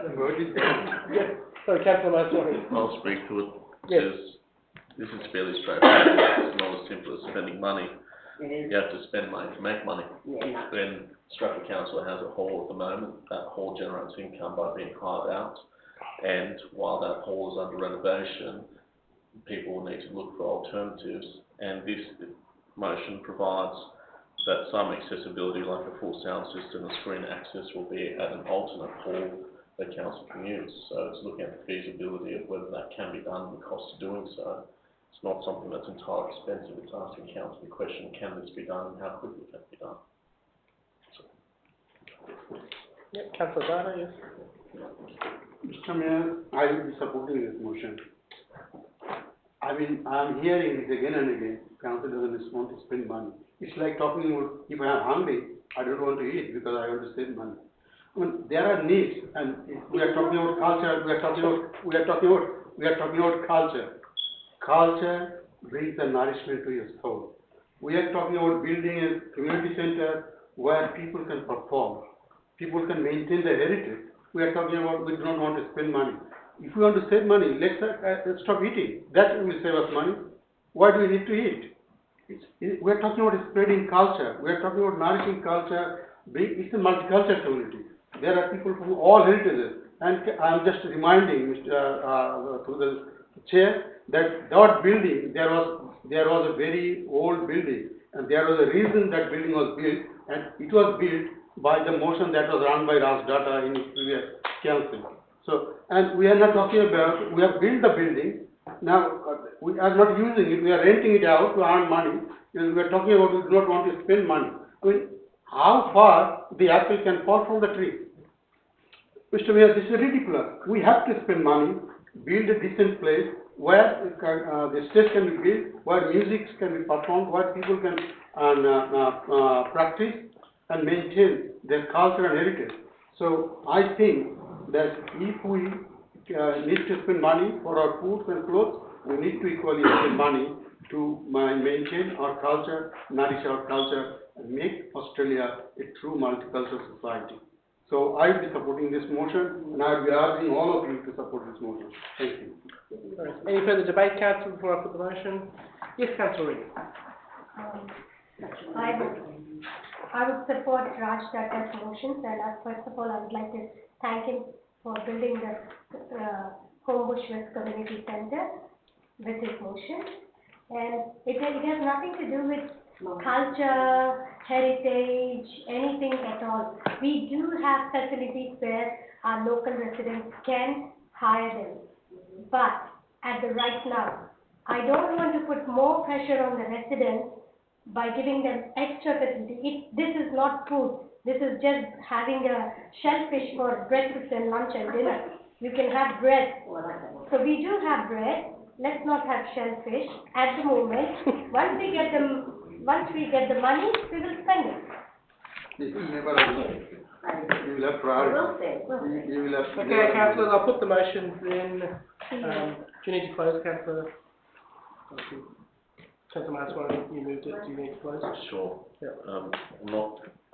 to vote it down. Yeah. Sorry, Councillor Maswaran. I'll speak to it, Yes. because this is fairly straightforward. It's not as simple as spending money. It is, You have to spend money to make money. yeah, When Strathfield Council has a hall at the moment, that hall generates income by being hired out. And while that hall is under renovation, people will need to look for alternatives. And this motion provides that some accessibility, like a full sound system and screen access, will be at an alternate hall that council can use. So it's looking at the feasibility of whether that can be done and the cost of doing so. It's not something that's entirely expensive. It's asking council the question, can this be done and how quickly can it be done? Yep, Councillor Dana, yes. Mr. Mayor, I will be supporting this motion. I mean, I'm hearing this again and again, council doesn't want to spend money. It's like talking about, if I am hungry, I don't want to eat because I want to save money. I mean, there are needs, and if we are talking about culture, we are talking about culture. Culture brings the nourishment to your soul. We are talking about building a community center where people can perform, people can maintain their heritage. We are talking about, we do not want to spend money. If we want to save money, let's stop eating. That will save us money. Why do we need to eat? We are talking about spreading culture. We are talking about nourishing culture. It's a multicultural community. There are people from all heritages. And I'm just reminding Mr. Through the chair that building, there was a very old building, and there was a reason that building was built, and it was built by the motion that was run by Raj Data in his previous council. So, and we are not talking about, we have built the building, now we are not using it, we are renting it out to earn money, and we are talking about we do not want to spend money. I mean, how far the apple can fall from the tree? Mr. Mayor, this is ridiculous. We have to spend money, build a decent place where the stage can be built, where music can be performed, where people can practice and maintain their culture and heritage. So I think that if we need to spend money for our food and clothes, we need to equally spend money to maintain our culture, nourish our culture, and make Australia a true multicultural society. So I will be supporting this motion, and I will be asking all of you to support this motion. Thank you. Any further debate, councillor, before I put the motion? Yes, councillor Reid. I would support Raj Datta's motions, and first of all, I would like to thank him for building the Homebush West Community Centre with his motion. And it has nothing to do with culture, heritage, anything at all. We do have facilities where our local residents can hire them. But at the right now, I don't want to put more pressure on the residents by giving them extra facility. This is not food. This is just having a shellfish for breakfast and lunch and dinner. You can have bread. So we do have bread. Let's not have shellfish at the moment. Once we get the money, we will spend it. You will have priority. You will have. Okay, councillors, I'll put the motion then. Do you need to close, councillor? Councillor Maheswaran, you moved it, do you need to close? Sure. Yeah.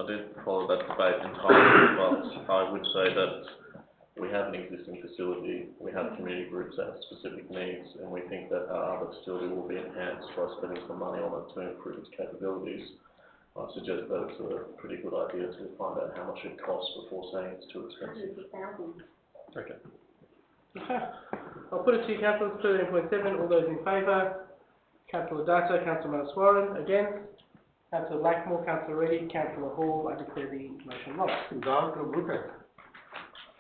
I didn't follow that debate entirely, but I would say that we have an existing facility, we have community groups that have specific needs, and we think that our other facility will be enhanced by spending some money on it to improve its capabilities. I suggest that it's a pretty good idea to find out how much it costs before saying it's too expensive. Okay. Okay. I'll put it to you, councillors, 13.7, all those in favour? Councillor Data, Councillor Maheswaran, against? Councillor Blackmore, Councillor Reddy, Councillor Hall, I declare the motion lost.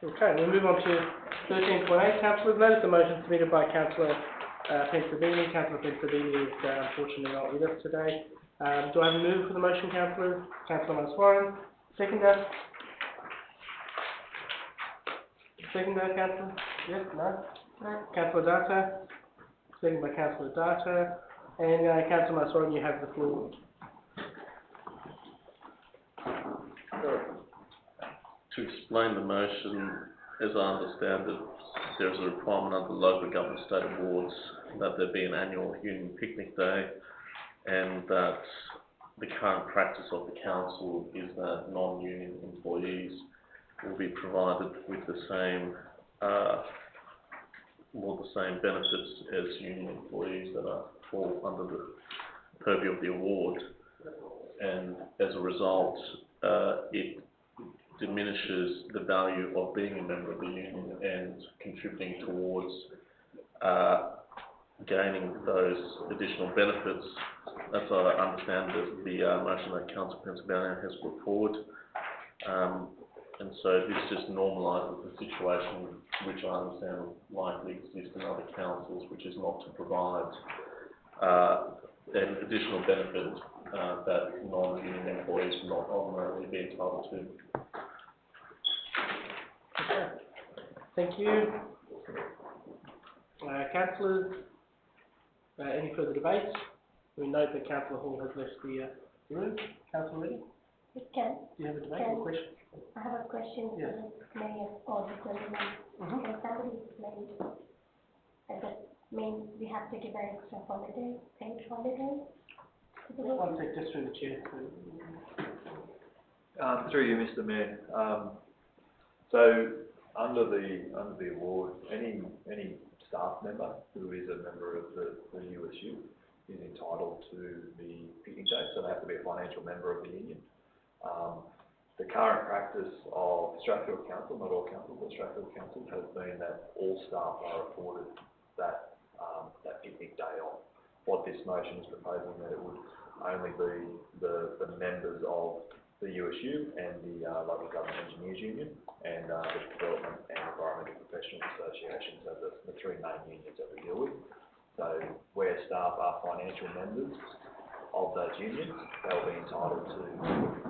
Okay, we'll move on to 13.8, councillors. Notice the motion submitted by Councillor Pensavini. Councillor Pensavini is unfortunately not with us today. Do I have a move for the motion, councillors? Councillor Maheswaran, seconder? Seconder, councillor? Yes, no? No. Councillor Data? Second by Councillor Data. And Councillor Maheswaran, you have the floor. To explain the motion, as I understand it, there is a requirement under local government state awards that there be an annual union picnic day, and that the current practice of the council is that non-union employees will be provided with the same benefits as union employees that fall under the purview of the award, and as a result, it diminishes the value of being a member of the union and contributing towards gaining those additional benefits. That's what I understand the motion that Councillor Pennsylvania has put forward. And so this just normalises the situation which I understand likely exists in other councils, which is not to provide an additional benefit that non-union employees will not ordinarily be entitled to. Okay. Thank you. Councillors, any further debates? We note that Councillor Hall has left the room. Councillor Reddy? It can. Do you have a debate or question? I have a question Yes. for the Mayor or the President. Can somebody explain that means we have to give an extra holiday, paid holiday? One sec, just through the chair. Through you, Mr. Mayor. So under the award, any staff member who is a member of the USU is entitled to the picnic day, so they have to be a financial member of the union. The current practice of Strathfield Council, not all councils, but Strathfield Council, has been that all staff are afforded that picnic day off. What this motion is proposing that it would only be the members of the USU and the Local Government Engineers Union and the Development and Environmental Professionals Association, so the three main unions that we deal with. So where staff are financial members of those unions, they'll be entitled to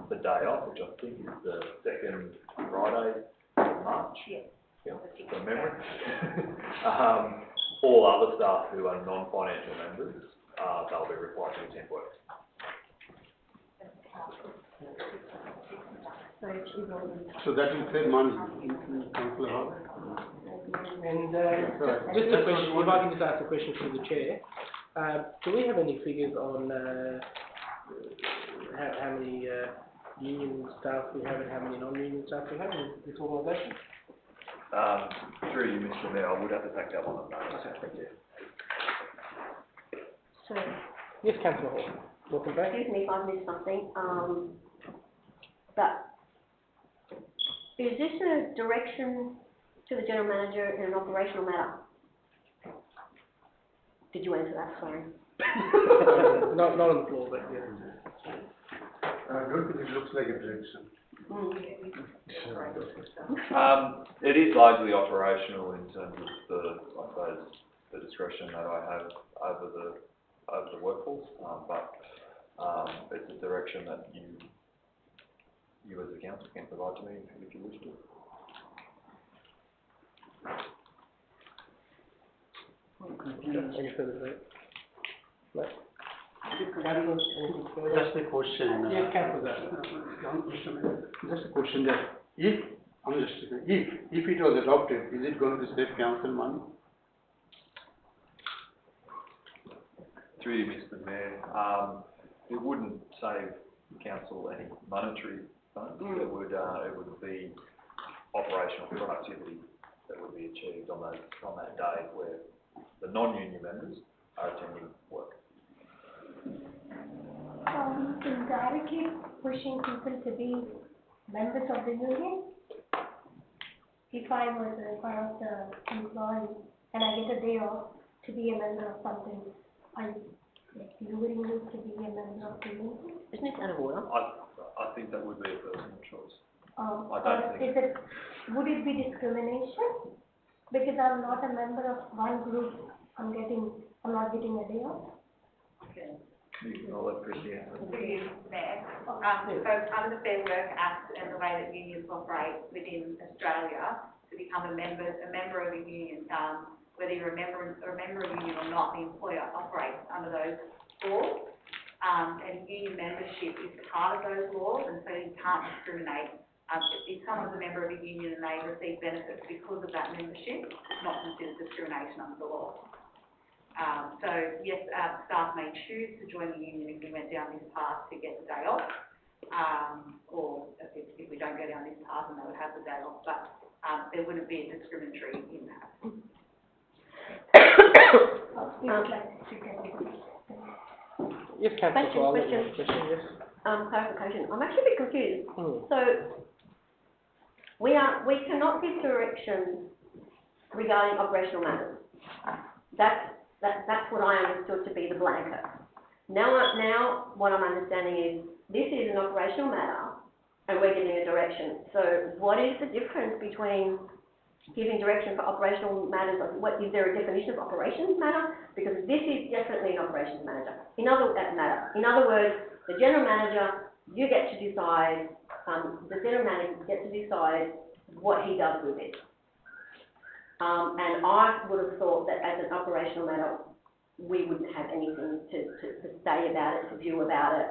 the day off, which I think is the second Friday of March. Yeah, from memory. All other staff who are non-financial members, they'll be required to attend work. So that will save money in Councillor Hall. And just a question, if I can just ask a question through the chair. Do we have any figures on how many union staff we have and how many non-union staff we have in this organisation? Through you, Mr. Mayor, I would have to take that one on notice. Okay, thank you. So, Yes, Councillor Hall. Welcome back. excuse me if I've missed something, but is this a direction to the general manager in an operational matter? Did you answer that, sorry? Not on the floor, but yeah. I don't think it looks like a direction. It is largely operational in terms of the discretion that I have over the workforce, but it's a direction that you as a council can provide to me if you wish to. Any further debate? No? Councillors, anything further? Just a question. Yes, Councillor. Just a question that if it was adopted, is it going to save council money? through you, Mr. Mayor, it wouldn't save council any monetary funds. It would be operational productivity that would be achieved on that day where the non-union members are attending work. Indirectly pushing people to be members of the union. If I was the employee and I get a day off to be a member of something, I luring me to be a member of the union. Isn't it out of order? I think that would be a personal choice. Would it be discrimination? Because I'm not a member of one group, I'm not getting a day off. I'll let Chrissy answer. To you, Mayor. So under the Fair Work Act and the way that unions operate within Australia, to become a member of a union, whether you're a member of a union or not, the employer operates under those laws. And union membership is part of those laws, and so you can't discriminate. If someone's a member of a union and they receive benefits because of that membership, it's not considered discrimination under the law. So yes, staff may choose to join the union if we went down this path to get the day off, or if we don't go down this path, then they would have the day off, but there wouldn't be a discriminatory impact. Yes, Councillor. Question. Yes. Clarification. I'm actually a bit confused. So, we cannot give direction regarding operational matters. That's what I understood to be the blanket. Now what I'm understanding is this is an operational matter and we're giving a direction. So what is the difference between giving direction for operational matters? What is there a definition of operations matter? Because this is definitely an operations matter. In other words, the general manager, you get to decide, the general manager gets to decide what he does with it. And I would have thought that as an operational matter, we wouldn't have anything to say about it, to view about it.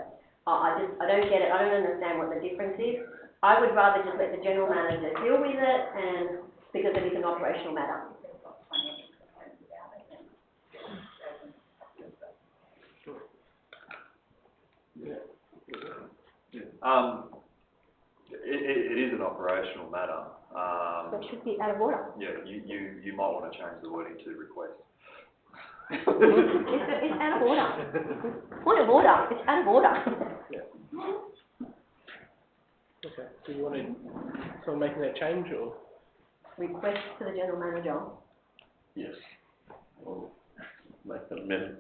I don't get it. I don't understand what the difference is. I would rather just let the general manager deal with it, and because it is an operational matter. It is an operational matter. That should be out of order. Yeah, you might want to change the wording to request. It's out of order. Point of order. It's out of order. Okay. Do you want to someone making that change or? Request to the general manager. Yes. We'll make that amendment.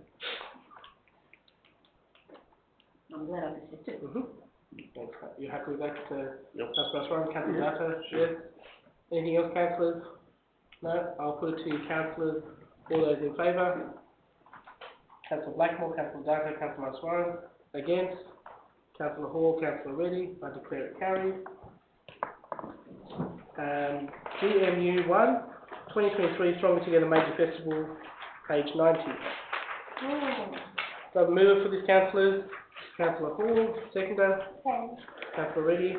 I'm glad I persisted. You happy with that, Councillor Osborne? Councillor Data? Yes. Anything else, councillors? No? I'll put it to you, councillors. All those in favour? Councillor Blackmore, Councillor Data, Councillor Osborne. Against? Councillor Hall, Councillor Reddy. I declare it carried. GMU 1, 2023 Stronger Together Major Festival, page 90. So the mover for this, councillors? Councillor Hall, seconder. Councillor Reddy.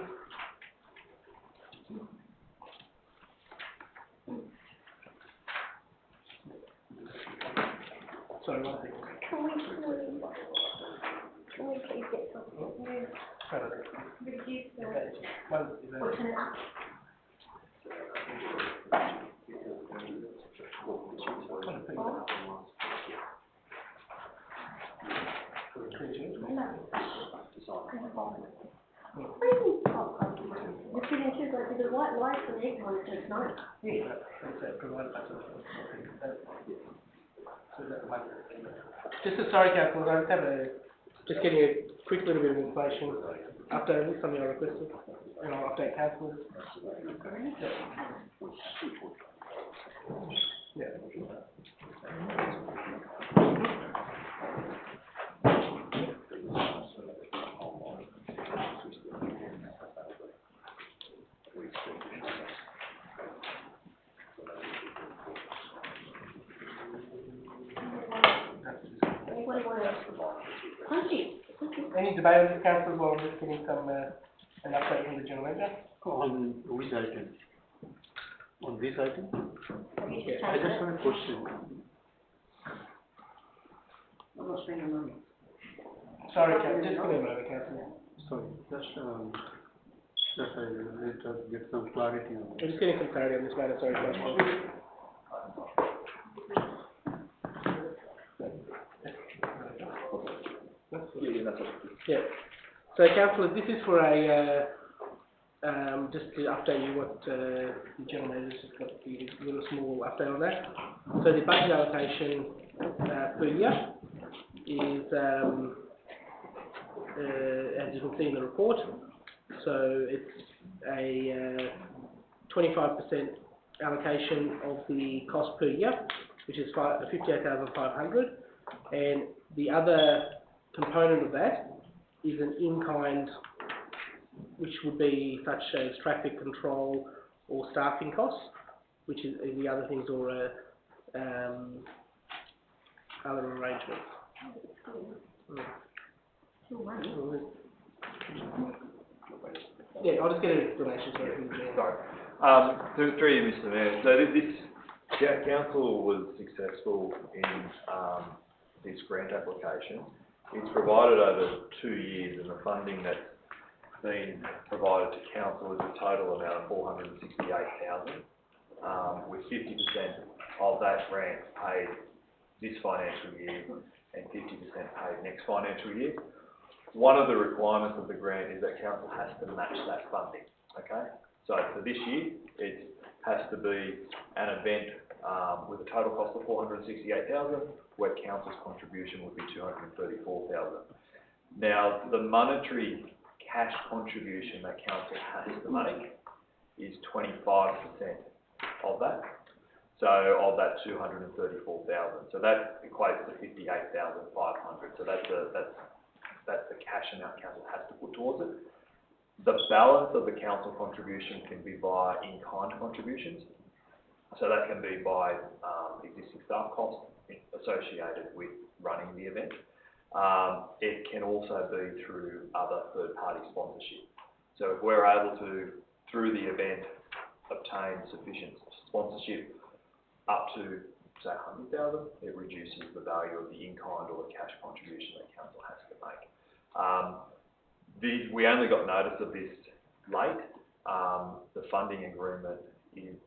Sorry, one second. Can we please get something new? Reduce the the white lights and egg ones just nice. Sorry, councillors, I just getting a quick little bit of information. Update this, something I requested, and I'll update councillors. Yeah. Any debate on this, councillors, while I'm just getting an update from the general manager? On which item? On this item? Yeah. I just have a question. not spending money. Sorry, just give me a moment, Councillor. Sorry, just I need to get some clarity on We're just getting some clarity on this matter, sorry, Councillor. Yeah. So, Councillor, this is for a, just to update you what the gentleman has just got the little small update on that. So the budget allocation per year is, as you can see in the report, so it's a 25% allocation of the cost per year, which is 58,500, and the other component of that is an in-kind, which would be such as traffic control or staffing costs, which is the other things, or other arrangements. Yeah, I'll just get an explanation. Sorry. Through you, Mr. Mayor. So this council was successful in this grant application. It's provided over 2 years, and the funding that's been provided to council is a total amount of 468,000, with 50% of that grant paid this financial year and 50% paid next financial year. One of the requirements of the grant is that council has to match that funding. Okay, so for this year, it has to be an event with a total cost of 468,000, where council's contribution would be 234,000. Now, the monetary cash contribution that council has to make is 25% of that. So of that 234,000. So that equates to 58,500. So that's the cash amount council has to put towards it. The balance of the council contribution can be via in-kind contributions. So that can be by existing staff costs associated with running the event. It can also be through other third-party sponsorship. So if we're able to, through the event, obtain sufficient sponsorship up to, say, 100,000, it reduces the value of the in-kind or the cash contribution that council has to make. We only got notice of this late. The funding agreement needs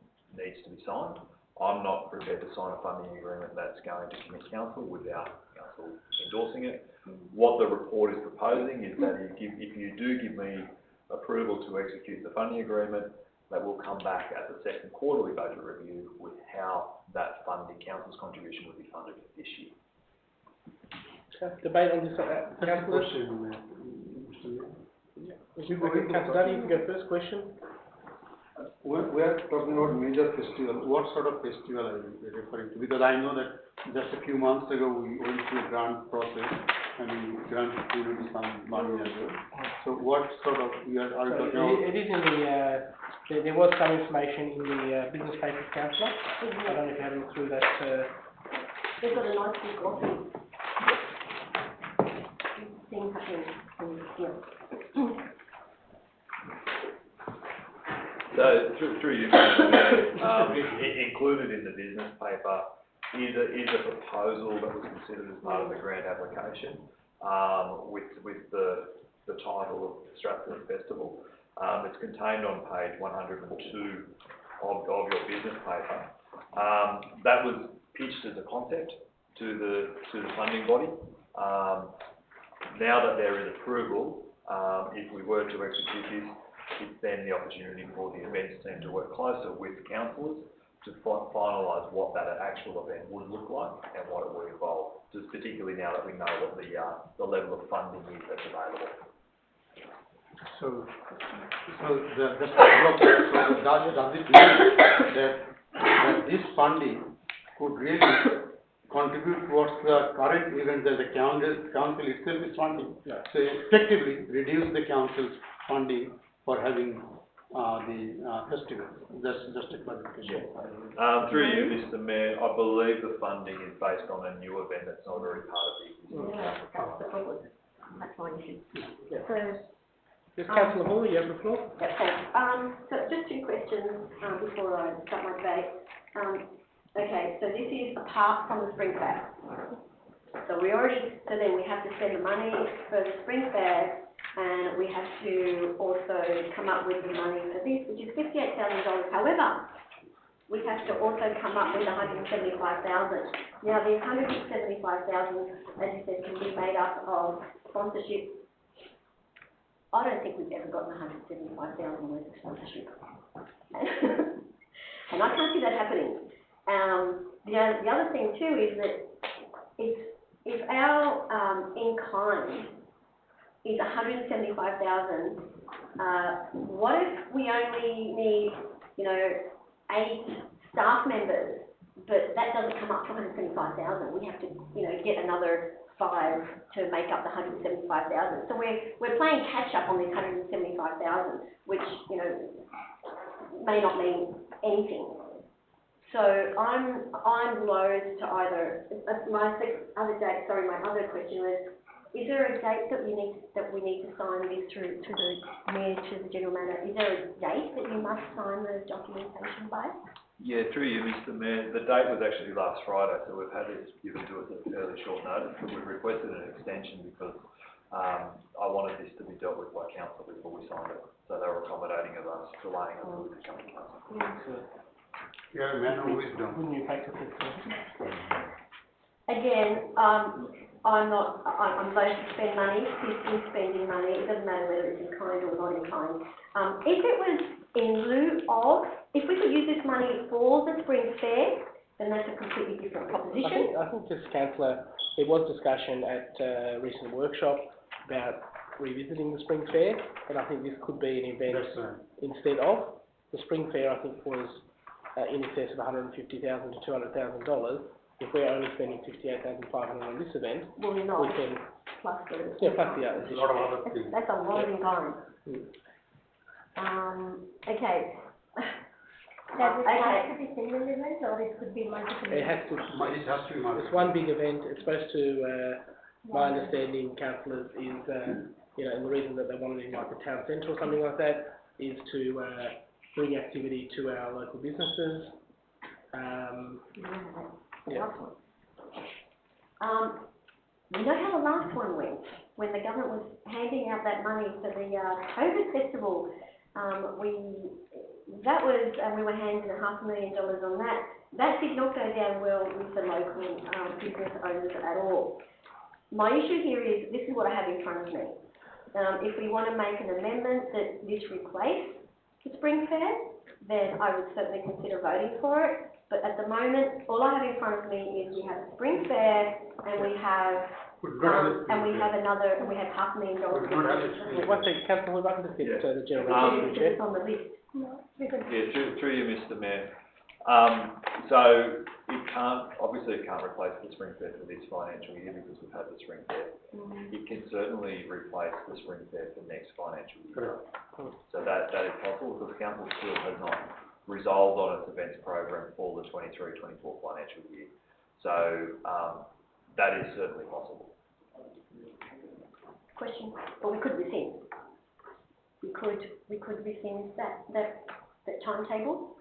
to be signed. I'm not prepared to sign a funding agreement that's going to commit council without council endorsing it. What the report is proposing is that if you do give me approval to execute the funding agreement, that will come back at the second quarterly budget review with how that funding, council's contribution, will be funded this year. Debate on this, Councillor? Councillor Dudley, you can go first. Question? We are talking about major festival. What sort of festival are you referring to? Because I know that just a few months ago we went through a grant process and we granted community some money as well. So what sort of are you talking about? It is in the, there was some information in the business papers, Councillor. I don't know if you had a look through that. They've got a nice big office. Things happening here. So through you, included in the business paper is a proposal that was considered as part of the grant application, with the title of Strathfield Festival. It's contained on page 102 of your business paper. That was pitched as a concept to the funding body. Now that there is approval, if we were to execute this, it's then the opportunity for the events team to work closer with councillors to finalise what that actual event would look like and what it would involve, just particularly now that we know what the level of funding is that's available. So does it mean that this funding could really contribute towards the current event that the council itself is funding? Yeah. So effectively reduce the council's funding for having the festival. That's just a clarification. Yeah. Through you, Mr. Mayor, I believe the funding is based on a new event that's not already part of the existing. Yeah, that's the problem. That's my issue. Yeah. So, Yes, Councillor Hall, you have the floor. yeah, thanks. So just two questions before I start my debate. Okay, so this is apart from the spring fest. So so then we have to spend the money for the spring fair, and we have to also come up with the money for this, which is $58,000. However, we have to also come up with $175,000. Now, the $175,000, as you said, can be made up of sponsorship. I don't think we've ever gotten $175,000 worth of sponsorship. And I can't see that happening. The other thing too is that if our in-kind is $175,000, what if we only need, 8 staff members, but that doesn't come up to $175,000? We have to, get another 5 to make up the $175,000. So we're playing catch up on this $175,000, which, may not mean anything. So I'm loath to either, my other question was, is there a date that we need to sign this through to the mayor, to the general manager? Is there a date that you must sign the documentation by? Yeah, through you, Mr. Mayor. The date was actually last Friday, so we've had this given to us at fairly short notice. But we've requested an extension because I wanted this to be dealt with by council before we signed it. So they were accommodating of us, delaying it until we could come to council. Yeah, man of wisdom. Again, I'm loath to spend money, is spending money. It doesn't matter whether it's in kind or not in kind. If it was in lieu of, if we could use this money for the spring fair, then that's a completely different proposition. I think just, Councillor, there was discussion at a recent workshop about revisiting the spring fair, and I think this could be an event instead of. The spring fair, I think, was in excess of $150,000 to $200,000. If we're only spending $58,500 on this event, well, we're not. we can plus the plus the others. A lot of other things. That's a lot of environment. Okay. Does it have to be single event, or it could be multiple? It has to. It has to be multiple. It's one big event. It's supposed to. My understanding, councillors, is and the reason that they want it in like a town centre or something like that is to bring activity to our local businesses. You know how the last one went, when the government was handing out that money for the COVID festival. We were handing $500,000 on that. That did not go down well with the local business owners at all. My issue here is, this is what I have in front of me. If we want to make an amendment that this replace the spring fair, then I would certainly consider voting for it. But at the moment, all I have in front of me is we have a spring fair, and we have $500,000. One thing, Councillor, we'd like to get to the general manager. It's on the list. Yeah, through you, Mr. Mayor. So it can't replace the spring fair for this financial year because we've had the spring fair. It can certainly replace the spring fair for next financial year. So that is possible because council still has not resolved on its events program for the 23-24 financial year. So that is certainly possible. Question, but we could rescind. We could rescind that timetable.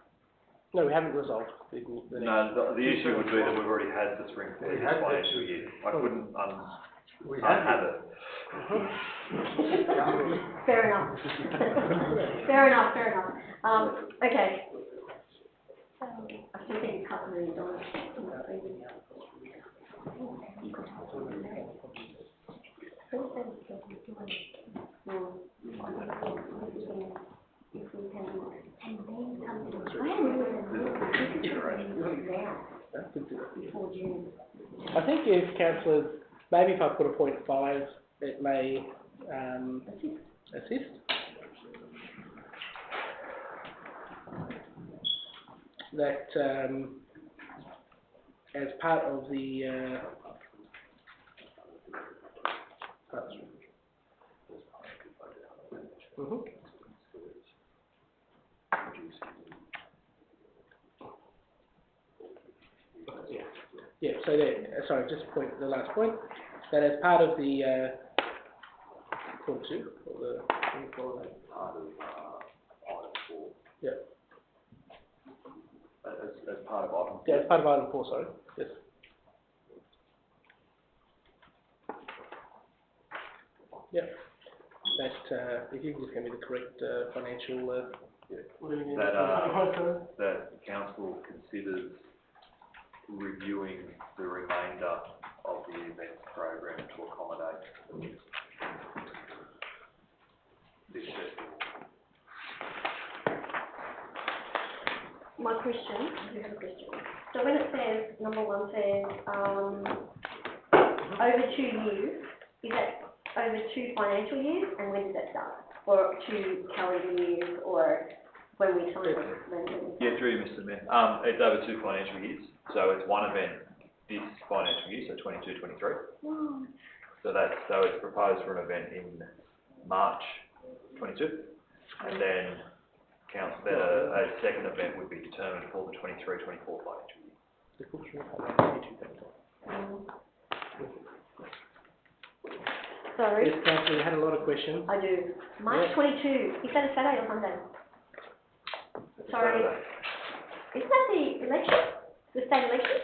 No, we haven't resolved the issue would be that we've already had the spring fair this financial year. I couldn't unhave it. Fair enough. Fair enough. Okay. I still think it's $500,000. I think if councillors, maybe if I put a 0.5, it may assist. That as part of the Yeah, so the last point, that as part of the point 2, or the yeah. As part of item 4. Yeah, as part of item 4, sorry. Yes. Yep. That, if you can just give me the correct, financial, what do you mean? That council considers reviewing the remainder of the events program to accommodate this festival. My question, I do have a question. So when it says, number one says, over 2 years, is that over 2 financial years, and when does that start? Or 2 calendar years, or when we sign it? Yeah, through you, Mr. Mayor. It's over 2 financial years, so it's one event this financial year, so 22-23. Oh. So it's proposed for an event in March 22, and then a second event would be determined for the 23-24 financial year. The cultural Sorry? Yes, Councillor, you had a lot of questions. I do. March 22, is that a Saturday or Sunday? Sorry. Isn't that the election? The state election?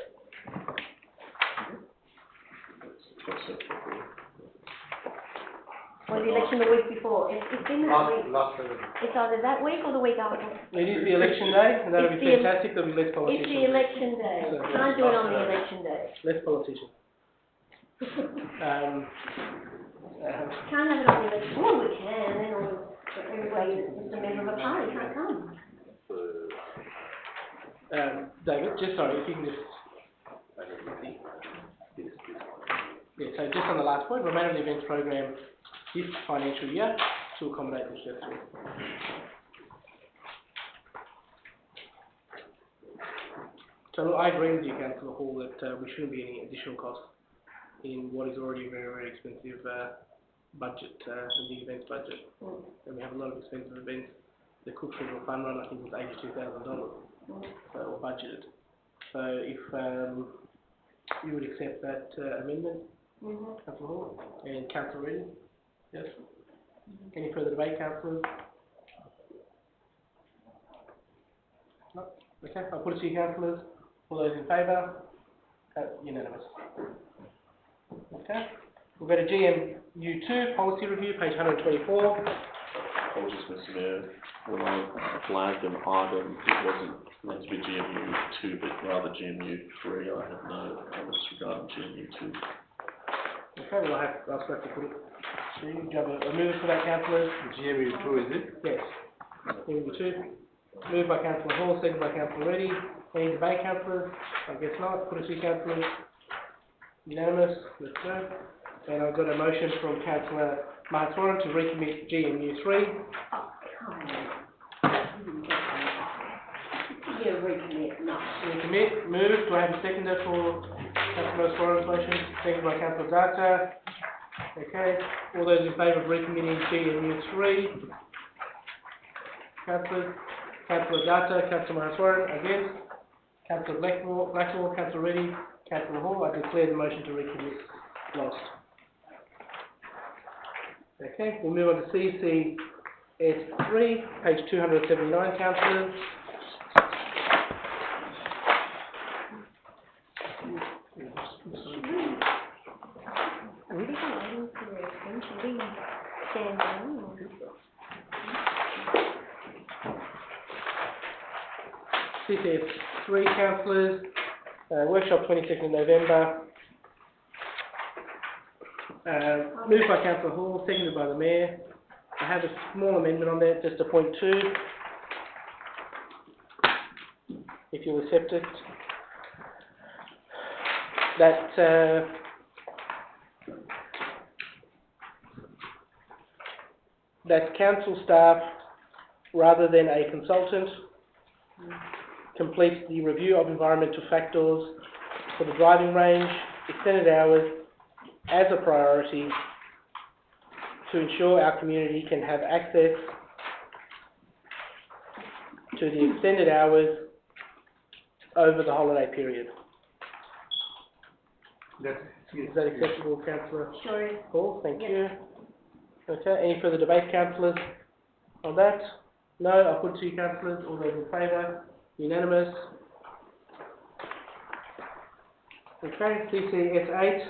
Or the election the week before? It's in that week. It's either that week or the week after. It is the election day, and that'll be It's the- fantastic, there'll be less It's politicians. the election day. So- Can't do it on the election day. Less politicians. Can't have it on the election, well, we can, then everybody that's a member of a party can't come. David, just sorry, if you can just. Yeah, so just on the last point, remainder of the events program this financial year to accommodate this festival. So look, I agree with you, Councillor Hall, that we shouldn't be any additional cost in what is already a very, very expensive budget, the events budget. And we have a lot of expensive events. The Cook Festival Fun Run, I think, was $82,000, so, or budgeted. So if you would accept that amendment, Councillor Hall, and Councillor Reading, yes? Any further debate, councillors? No? Okay, I'll put it to you, councillors. All those in favour? Unanimous. Okay, we'll go to GMU2, policy review, page 124. Apologies, Mr. Mayor. When I flagged an item, it wasn't meant to be GMU2, but rather GMU3. I have no comments regarding GMU2. Okay, well, I'll still have to put it to you. Do you have a move for that, councillors? GMU2, is it? Yes. GMU2. Moved by Councillor Hall, seconded by Councillor Reddy. Any debate, councillors? I guess not. Put it to you, councillors. Unanimous. Let's go. And I've got a motion from Councillor Mahaswaran to recommit GMU3. Oh, come on. Yeah, recommit, no. Recommit. Moved. Do I have a seconder for Councillor Mahaswaran's motion? Seconded by Councillor Data. Okay. All those in favour of recommitting GMU3? Councillors. Councillor Data, Councillor Mahaswaran, against. Councillor Blackmore, Councillor Reddy, Councillor Hall. I declare the motion to recommit lost. Okay, we'll move on to CCS3, page 279, councillors. CCS3, councillors, workshop 22nd November. Moved by Councillor Hall, seconded by the Mayor. I have a small amendment on there, just to point 2. If you'll accept it. That council staff, rather than a consultant, completes the review of environmental factors for the driving range, extended hours, as a priority to ensure our community can have access to the extended hours over the holiday period. Is that acceptable, Councillor? Sure is. Paul, thank Yes. you. Okay, any further debate, councillors, on that? No, I'll put it to you, councillors. All those in favour? Unanimous. Okay, CCS8,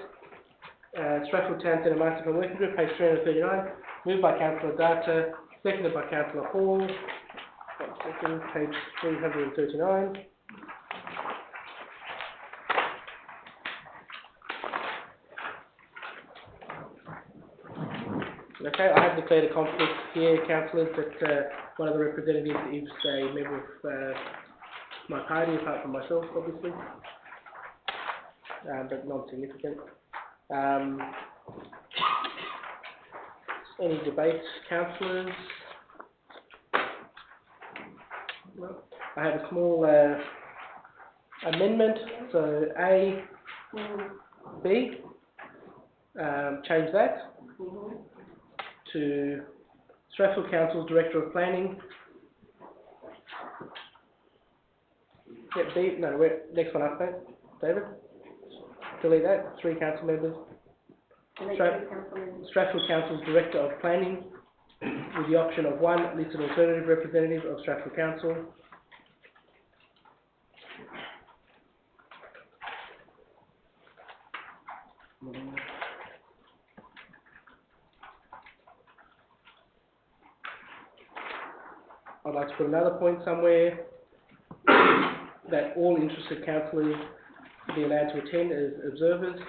Strathfield Town Centre Master Plan Working Group, page 339, moved by Councillor Data, seconded by Councillor Hall. 1 second, page 339. Okay, I have declared a conflict here, councillors, that one of the representatives is a member of my party, apart from myself, obviously, but non-significant. Any debates, councillors? No. I have a small amendment, so A, B, change that to Strathfield Council's Director of Planning. Yeah, B, no, next one up, David. Delete that, 3 council members. Strathfield Council's Director of Planning, with the option of 1 listed alternative representative of Strathfield Council. I'd like to put another point somewhere that all interested councillors be allowed to attend as observers.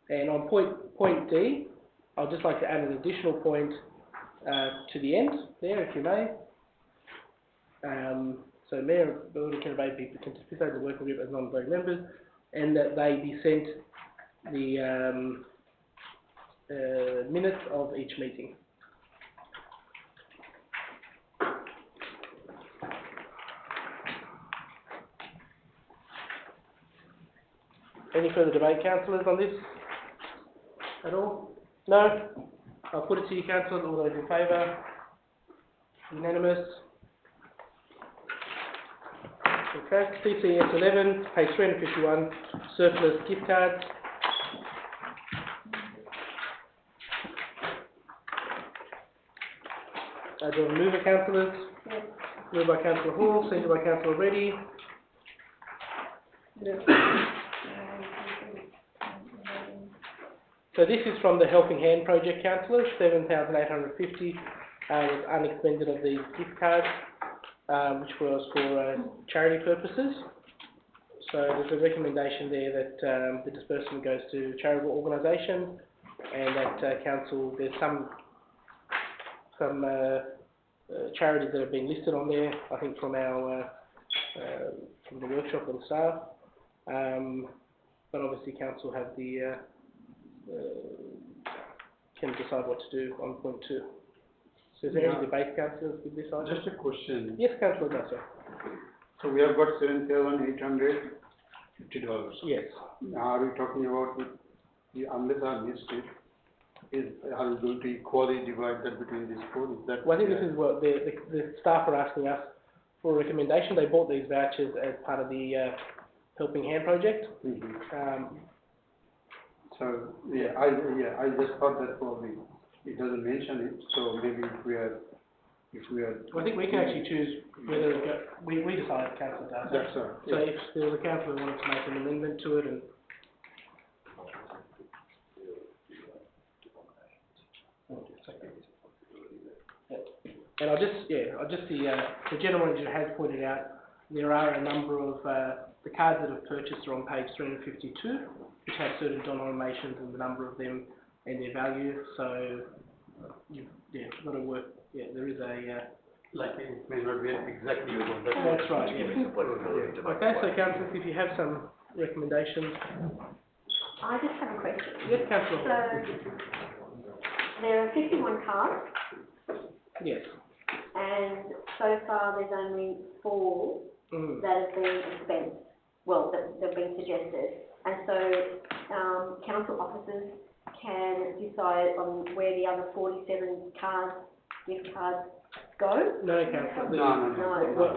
And on point D, I'd just like to add an additional point to the end there, if you may. So Mayor and Building can invite people can participate in the working group as non-voting members, and that they be sent the minutes of each meeting. Any further debate, councillors, on this at all? No? I'll put it to you, councillors. All those in favour? Unanimous? Okay, CCS 11, page 351, surplus gift cards. Do you want to move it, councillors? Yes. Moved by Councillor Hall, seconded by Councillor Reddy. So this is from the Helping Hand Project, councillors, 7,850 was unexpended of these gift cards, which was for charity purposes. So there's a recommendation there that the disbursement goes to charitable organisations, and that council, there's some charities that have been listed on there, I think from our from the workshop and staff, but obviously council have the can decide what to do on point 2. So is there any debate, councillors, with this item? Just a question. Yes, councillor Nasser. So we have got $7,850. Yes. Now are we talking about unless I missed it, are we going to equally divide that between these 4? Is that? Well, I think this is what the staff are asking us for a recommendation. They bought these vouchers as part of the Helping Hand project. So I just thought that probably it doesn't mention it. So maybe if we are. Well, I think we can actually choose whether we decide, councillor does. That's right. So if there was a councillor who wanted to make an amendment to it, and I'll just the gentleman who has pointed out, there are a number of the cards that have purchased are on page 352, which have certain denominations and the number of them and their value. So you've got to work. Yeah, there is a Like it may not be exactly what that's right. Yeah. Okay, so councillors, if you have some recommendations. I just have a question. Yes, councillor. So, there are 51 cards, Yes. and so far there's only 4 that have been expensed, well, that have been suggested. And so, council officers can decide on where the other 47 cards, gift cards, go? No, councillor. No.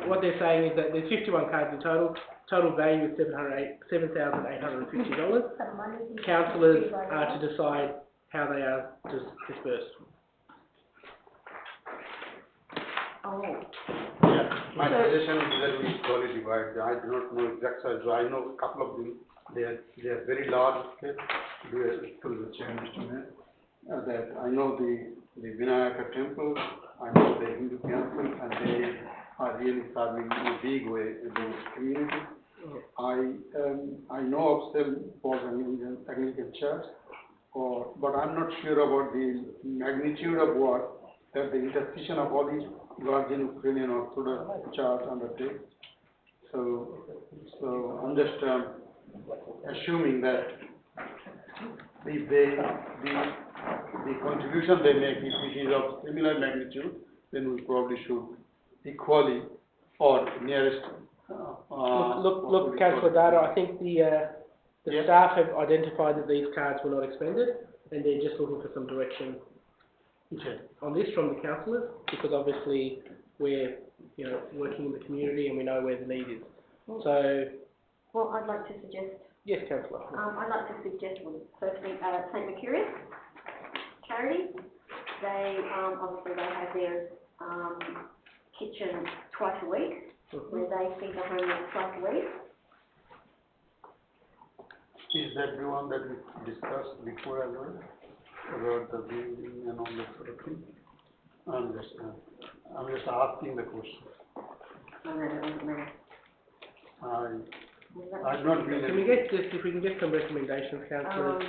What they're saying is that there's 51 cards in total. Total value is $7,850. Councillors are to decide how they are dispersed. Oh. Yeah. My suggestion is that we equally divide. I do not know exact size, so I know a couple of them. They are very large scale. Through the chair, Mr. Mayor, that I know the Vinayaka temple, I know the Hindu council, and they are really serving in a big way in the community. I know of St. Paul's Anglican Church, but I'm not sure about the magnitude of what that the intercession of all these Guardian Ukrainian Orthodox Church undertakes. So I'm just assuming that if the contribution they make, if it is of similar magnitude, then we probably should equally or nearest. Look, Councillor Data, I think the staff have identified that these cards were not expended, and they're just looking for some direction on this from the councillors, because obviously we're working in the community and we know where the need is. So. Well, I'd like to suggest. Yes, Councillor. I'd like to suggest, firstly, St. Mercurius charity. They obviously they have their kitchen twice a week, where they feed the homeless twice a week. Is that the one that we discussed before as well, about the building and all that sort of thing? I'm just asking the question. I've not been. Can we get if we can get some recommendations, councillors?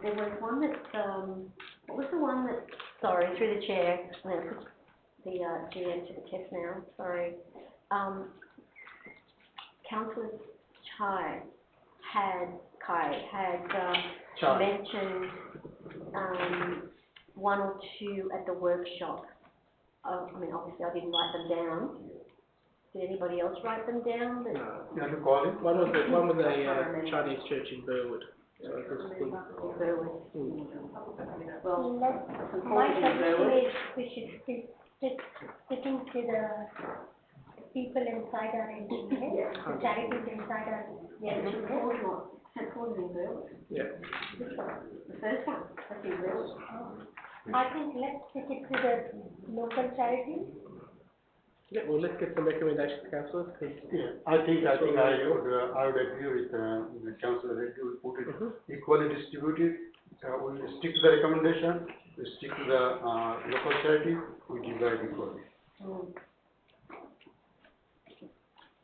There was one that what was the one that? Sorry, through the chair. I'm going to put the GM to the test now. Sorry. Councillor Kai had mentioned one or two at the workshop. I mean, obviously I didn't write them down. Did anybody else write them down? You have to call it? One was a Chinese church in Burwood. So Burwood. Well, My suggestion is we should sticking to the people inside our NGA, the charities inside our NGA. St. Paul's in Burwood. Yeah. The first one, that's in Burwood. I think let's stick it to the local charities. Yeah, well, let's get some recommendations, councillors. Yeah, I think I would agree with the councillor that we put it equally distributed. We stick to the recommendation. We stick to the local charity. We divide equally.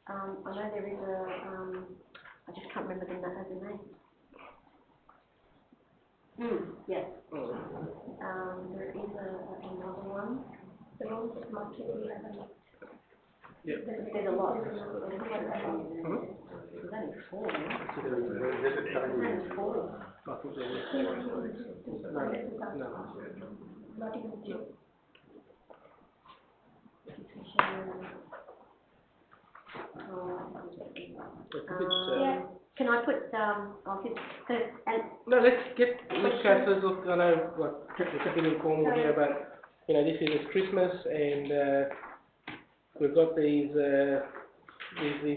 I know there is I just can't remember the name. Yes. There is another one. The ones that must be Yeah. There's a lot. There's only four. There's four. I think there no. not even two. Yeah. Can I put No, let's get councillors. Look, I know it's a bit informal here, but this is Christmas, and we've got these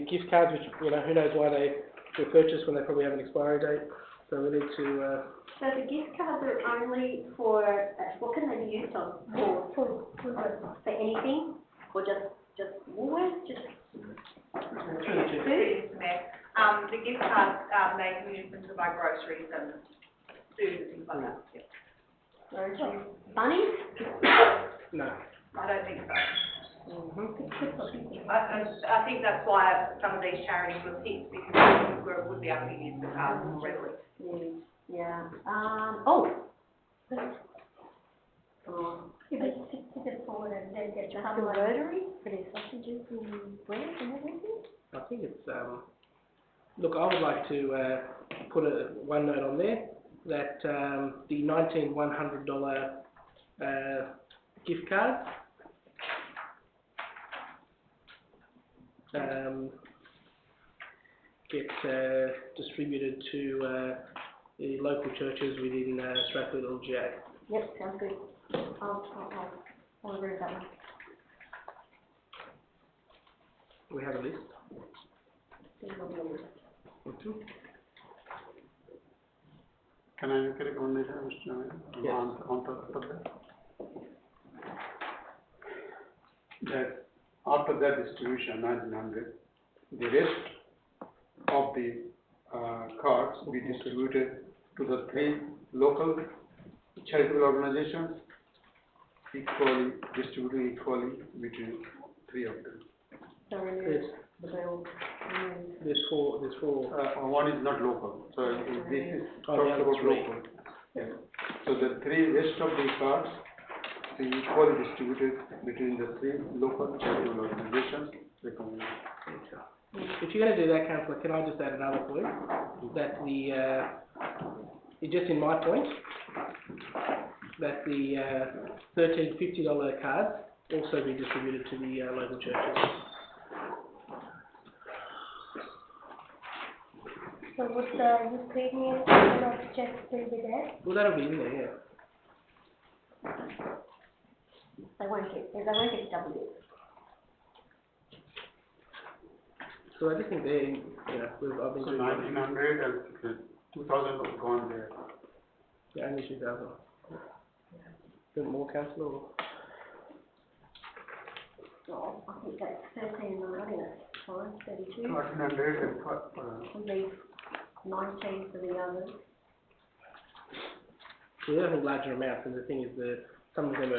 gift cards, which who knows why they were purchased when they probably have an expiry date. So we need to. So the gift cards are only for what can they be used on? For anything, or just Woolworths, just. The gift cards, they can use them to buy groceries and food and things like that. Yep. Groceries. Bunnies? No. I don't think so. I think that's why some of these charities were picked, because where it would be able to use the cards more readily. Yeah. If we stick to the four and then get Just the Rotary for their sausages and bread and everything? I think it's. Look, I would like to put one note on there that the $1,100 gift card get distributed to the local churches within Strathfield LGA. Yep, sounds good. I'll agree with that one. We have a list. Can I make a recommendation, Mr. Chairman? Yes. On top of that? that after that distribution, 1900, the rest of the cards be distributed to the 3 local charitable organizations, equally distributed equally between 3 of them. So remove the bill, remove. There's four. One is not local, so this is Oh, talks the other about 3. local. Yeah. So the 3 rest of the cards be equally distributed between the 3 local charitable organizations recommended. If you're going to do that, Councillor, can I just add another point? That it's just in my point, that the $13.50 cards also be distributed to the local churches. So would the Ukrainian Orthodox Church still be there? Well, that'll be in there, yeah. They won't get double dip. So I just think they, I've been So doing 1900 and 2000 was gone there. yeah, only 2000. Bit more, Councillor? Or? Oh, I think that's 13, I think that's fine, 32. 1900 and And leave 19 for the others. Yeah, I think larger amounts, and the thing is that some of them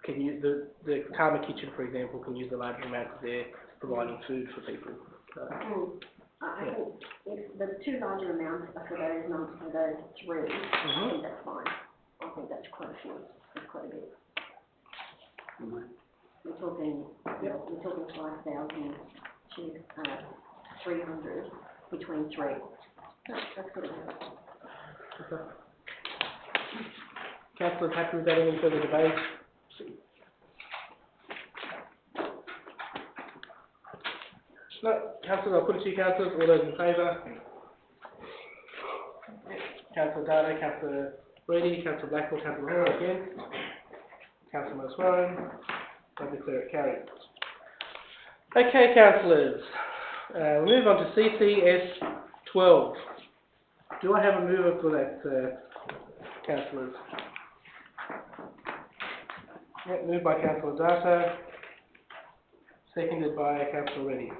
can use, the Karma Kitchen, for example, can use the larger amounts if they're providing food for people. I think if the 2 larger amounts are for those numbers, for those 3, I think that's fine. I think that's quite a few, that's quite a bit. We're talking, we're talking 5,000 to 300 between 3. That's good enough. Okay. Councillors happy with that? Any further debate? No. Councillors, I'll put it to you, councillors. All those in favour? Councillor Dado, Councillor Reedy, Councillor Blackwell, Councillor Hall again. Councillor Muswarren. I declare it carried. Okay, councillors. We'll move on to CCS 12. Do I have a mover for that, councillors? Yep, moved by Councillor Dato, seconded by Councillor Reedy.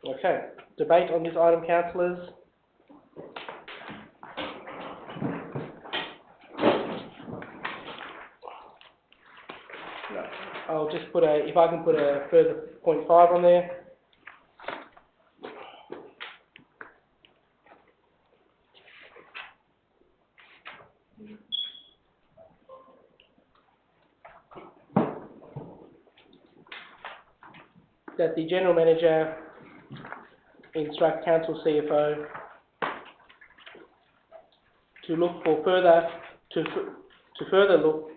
Okay, debate on this item, councillors. No, I'll just put if I can put a further 0.5 on there. That the General Manager instruct Council CFO to look for further,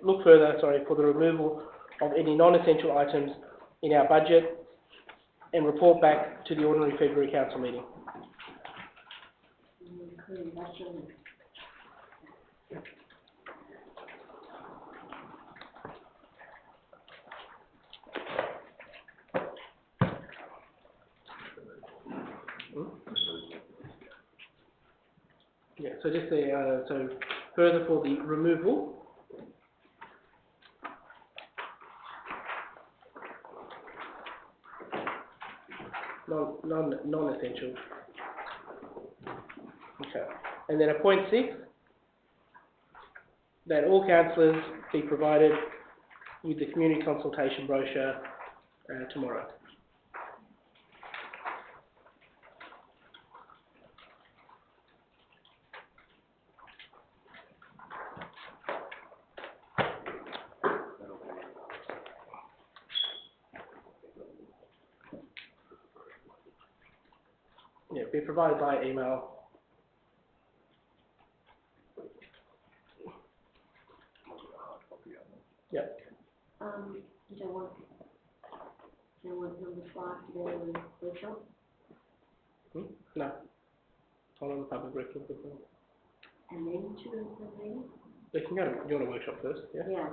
look further for the removal of any non-essential items in our budget and report back to the ordinary February Council meeting. Yeah, so just so further for the removal non-essential. Okay, and then a 0.6 that all councillors be provided with the community consultation brochure tomorrow. Yeah, be provided by email. Yep. You don't want number 5 to go in the workshop? No. Hold on the public record before. And then to the meeting? They can go to, you want a workshop first, yeah? Yeah.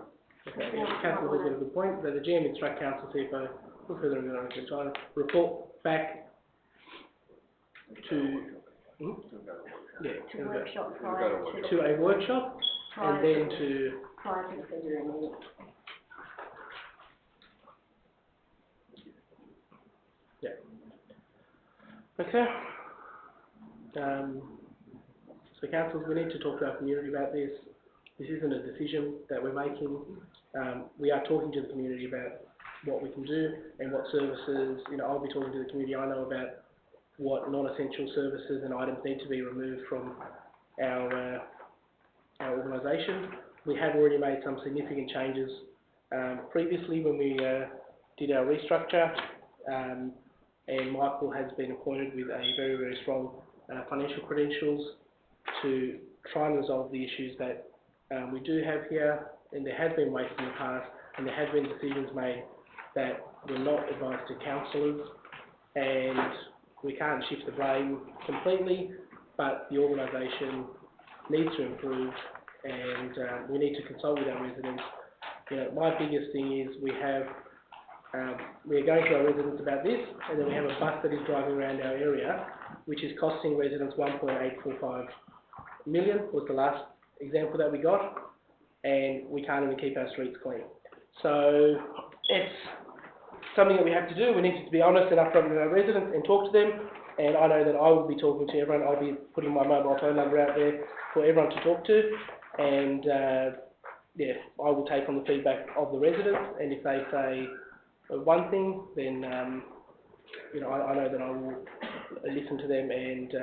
Okay, Yeah, Councillor has got a good point, that the GM instruct Council CFO for further review time, report back to, yeah, To workshop prior to. to a workshop, and then to prior to the February meeting. Okay. So councils, we need to talk to our community about this. This isn't a decision that we're making. We are talking to the community about what we can do and what services, I'll be talking to the community. I know about what non-essential services and items need to be removed from our organisation. We have already made some significant changes previously when we did our restructure, and Michael has been appointed with a very, very strong financial credentials to try and resolve the issues that we do have here. And there has been waste in the past, and there have been decisions made that were not advised to councillors, and we can't shift the blame completely, but the organisation needs to improve, and we need to consult with our residents. My biggest thing is we are going to our residents about this, and then we have a bus that is driving around our area, which is costing residents 1.845 million, was the last example that we got, and we can't even keep our streets clean. So it's something that we have to do. We need to be honest and upfront with our residents and talk to them, and I know that I will be talking to everyone. I'll be putting my mobile phone number out there for everyone to talk to, and I will take on the feedback of the residents, and if they say one thing, then I know that I will listen to them and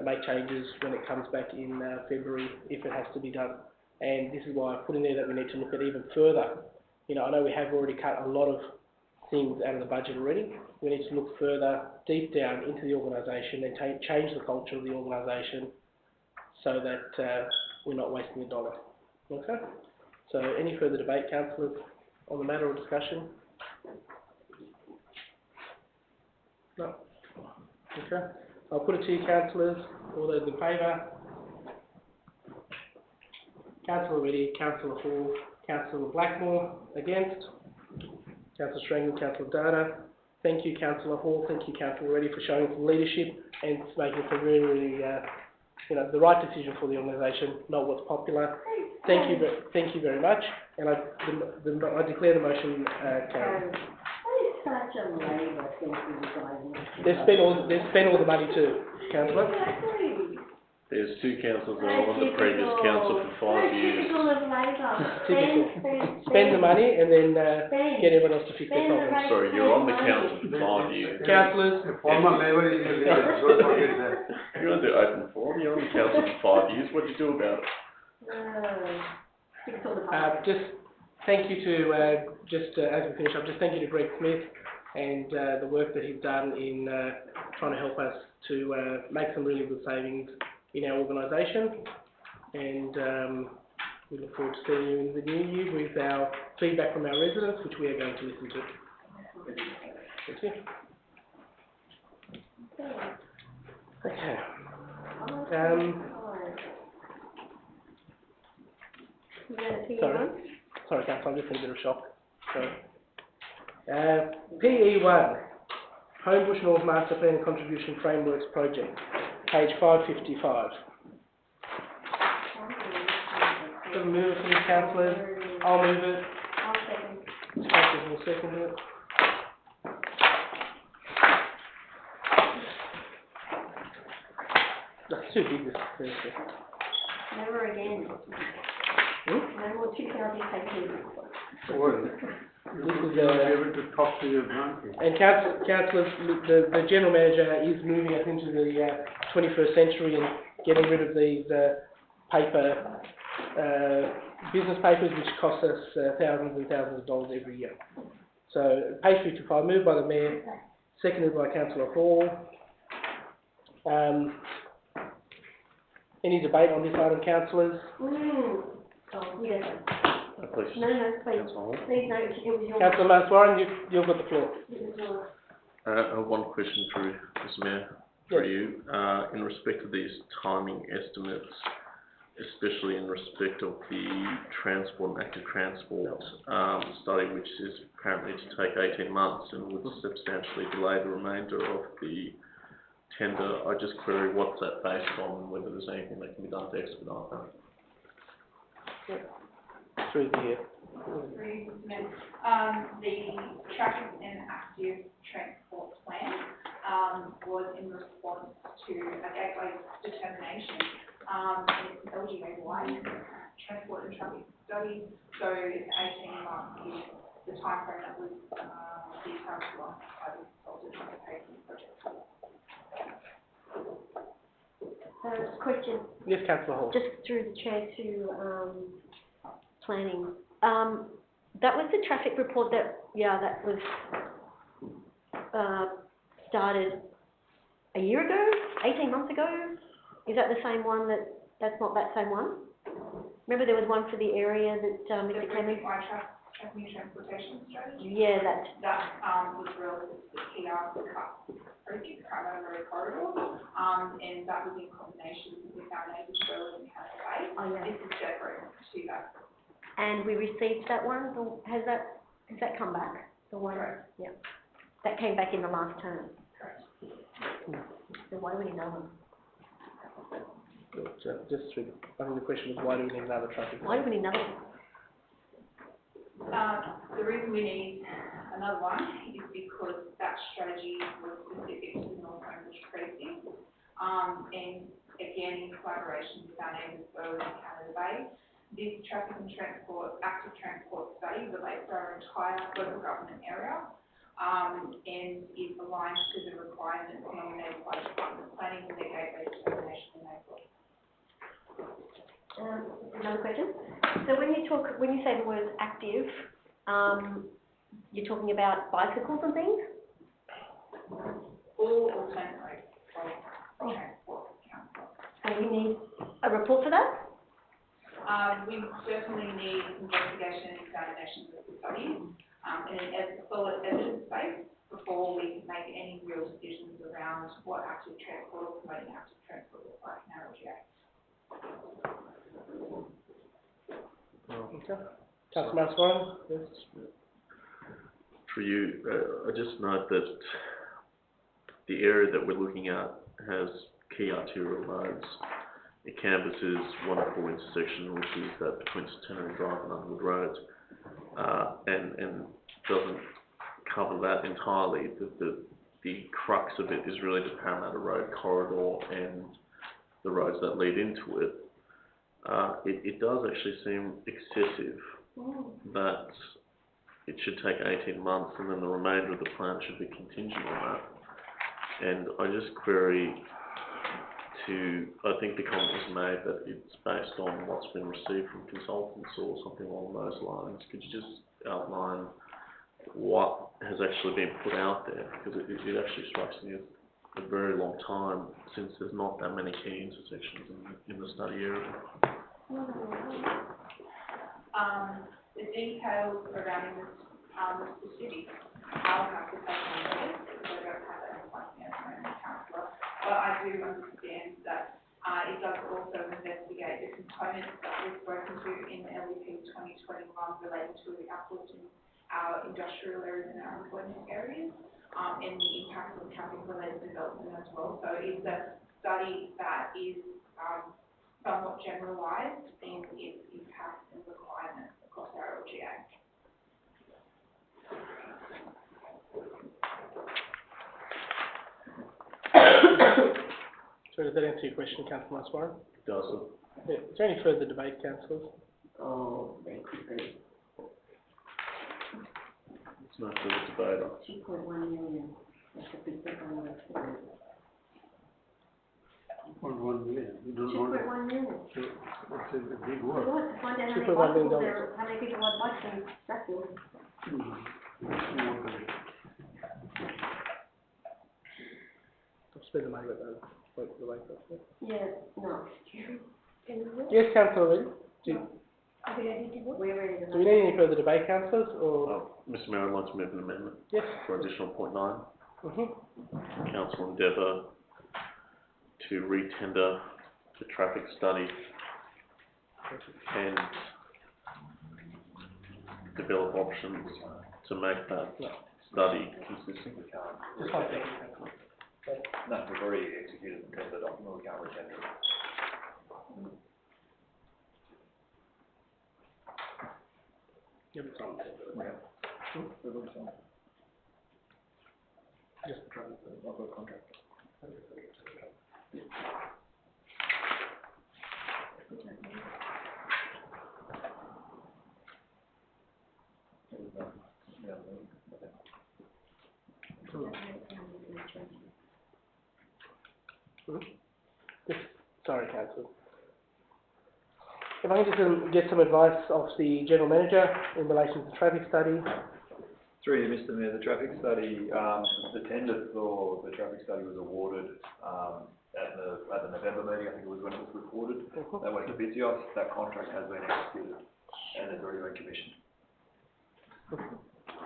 make changes when it comes back in February if it has to be done. And this is why I put in there that we need to look at even further. I know we have already cut a lot of things out of the budget already. We need to look further, deep down into the organisation and change the culture of the organisation so that we're not wasting a dollar. Okay? So any further debate, councillors, on the matter or discussion? No? Okay. I'll put it to you, councillors. All those in favour? Councillor Reddy, Councillor Hall, Councillor Blackmore, against? Councillor Strangle, Councillor Dana. Thank you, Councillor Hall. Thank you, Councillor Reddy, for showing some leadership and making some really, really, the right decision for the organisation, not what's popular. Thank you very much. And I declare the motion carried. That is such a labour thing for you guys. They've spent all the money too, Councillor. Exactly. There's two councils that are on the previous council for 5 years. Typical of labour. Spend the money and then get everyone else to fix their problems. Sorry, you're on the council for 5 years. Councillors. Former labour is a leader, don't forget that. You're on the open forum, you're on the council for 5 years, what do you do about it? Just thank you to, as we finish up, just thank you to Greg Smith and the work that he's done in trying to help us to make some really good savings in our organisation, and we look forward to seeing you in the new year with our feedback from our residents, which we are going to listen to. Thank you. Okay. Sorry, Councillor, I'm just in a bit of shock. PE1, Homebush North Master Plan Contribution Frameworks Project, page 555. So move it, please, councillors. I'll move it. I'll second. Councillors will second it. That's too big, this Thursday. Never again. No more 2,000 pages. This is able to talk to your branches. And councillors, the general manager is moving us into the 21st century and getting rid of these paper business papers, which cost us thousands and thousands of dollars every year. So page 55, moved by the Mayor, seconded by Councillor Hall. Any debate on this item, councillors? Oh, yes. Please. No, please. Please, no, it was yours. Councillor Maswarren, you've got the floor. It was yours. I have one question for you, Mr Mayor, for you. In respect of these timing estimates, especially in respect of the transport and active transport study, which is apparently to take 18 months and would substantially delay the remainder of the tender, I just query what's that based on, whether there's anything that can be done to expedite that. through the, The traffic and active transport plan, was in response to a gateway determination. And it's an LGA-wide transport and traffic study, so it's 18 months is the timeframe that was, detailed to us by the consultant on the paving project. Question, yes, councillor Hall. just through the chair to, planning. That was the traffic report that was, started a year ago, 18 months ago? Is that the same one that's not that same one? Remember there was one for the area that, Mr. Clemens? Traffic and transportation strategy? Yeah, that, was relative to the PR project, Carmona corridor, and that was in combination with our neighbours, Berlin and Canada. oh yeah. This is separate to that. And we received that one, or has that come back? The one? Correct. Yeah. That came back in the last term. Correct. So why do we need another one? Just through, I think the question was why do we need another traffic? Why do we need another one? The reason we need another one is because that strategy was specific to the North Cambridge precinct, and again, in collaboration with our neighbours, Berlin and Canada Bay. This traffic and transport, active transport study relates to our entire local government area, and is aligned to the requirements nominated by the Department of Planning for their gateway determination in April. Another question. So when you say the word active, you're talking about bicycles and things? All alternate modes of transport council. So we need a report for that? We certainly need investigation and examination of the study, and a solid evidence base before we can make any real decisions around what active transport or promoting active transport looks like in our LGA. Okay. Councillor Maswarren? Yes. For you, I just note that the area that we're looking at has key arterial roads. It canvasses wonderful intersection, which is that between Centenary Drive and Underwood Road, and doesn't cover that entirely. The crux of it is really the Parramatta Road corridor and the roads that lead into it. It does actually seem excessive that it should take 18 months and then the remainder of the plan should be contingent on that. And I just query I think the comment was made that it's based on what's been received from consultants or something along those lines. Could you just outline what has actually been put out there? Because it actually strikes me as a very long time since there's not that many key intersections in the study area. The details surrounding the specific I'll have to take on notice, because I don't have that in front of me as a councillor. But I do understand that it does also investigate the components that we've spoken to in LEP 2021 relating to the uplift in our industrial areas and our employment areas, and the impact of traffic-related development as well. So it's a study that is somewhat generalised in its impacts and requirements across our LGA. So does that answer your question, Councillor Maswarren? It does. Yeah. Is there any further debate, councillors? Oh, they could be It's no further debate. 2.1 million. That's a big difference. 2.1 million. You don't want 2.1 million. to, it's a big We word. want to find out how many $2.1 million. bicycles there, how many people ride bikes in Strathfield. I'll spend the money with those. Yeah, no. Yes, councillor Reid. Are we ready to vote? We're ready to Do we need any further debate, councillors, or? Mr Mayor, I'd like to move an amendment Yes. for additional point 9. Mm-hmm. Council endeavour to re-tender the traffic study and develop options to make that study consistent. Just one second, councillor. No, we've already executed the tender document, we can't retender it. Give it some. Just try to. I've got a contract. Sorry, Councillor. If I can just get some advice of the General Manager in relation to the traffic study. Through you, Mr Mayor, the traffic study, the tender for the traffic study was awarded at the November meeting, I think it was when it was reported. That went to Bizios, that contract has been executed and has already been commissioned.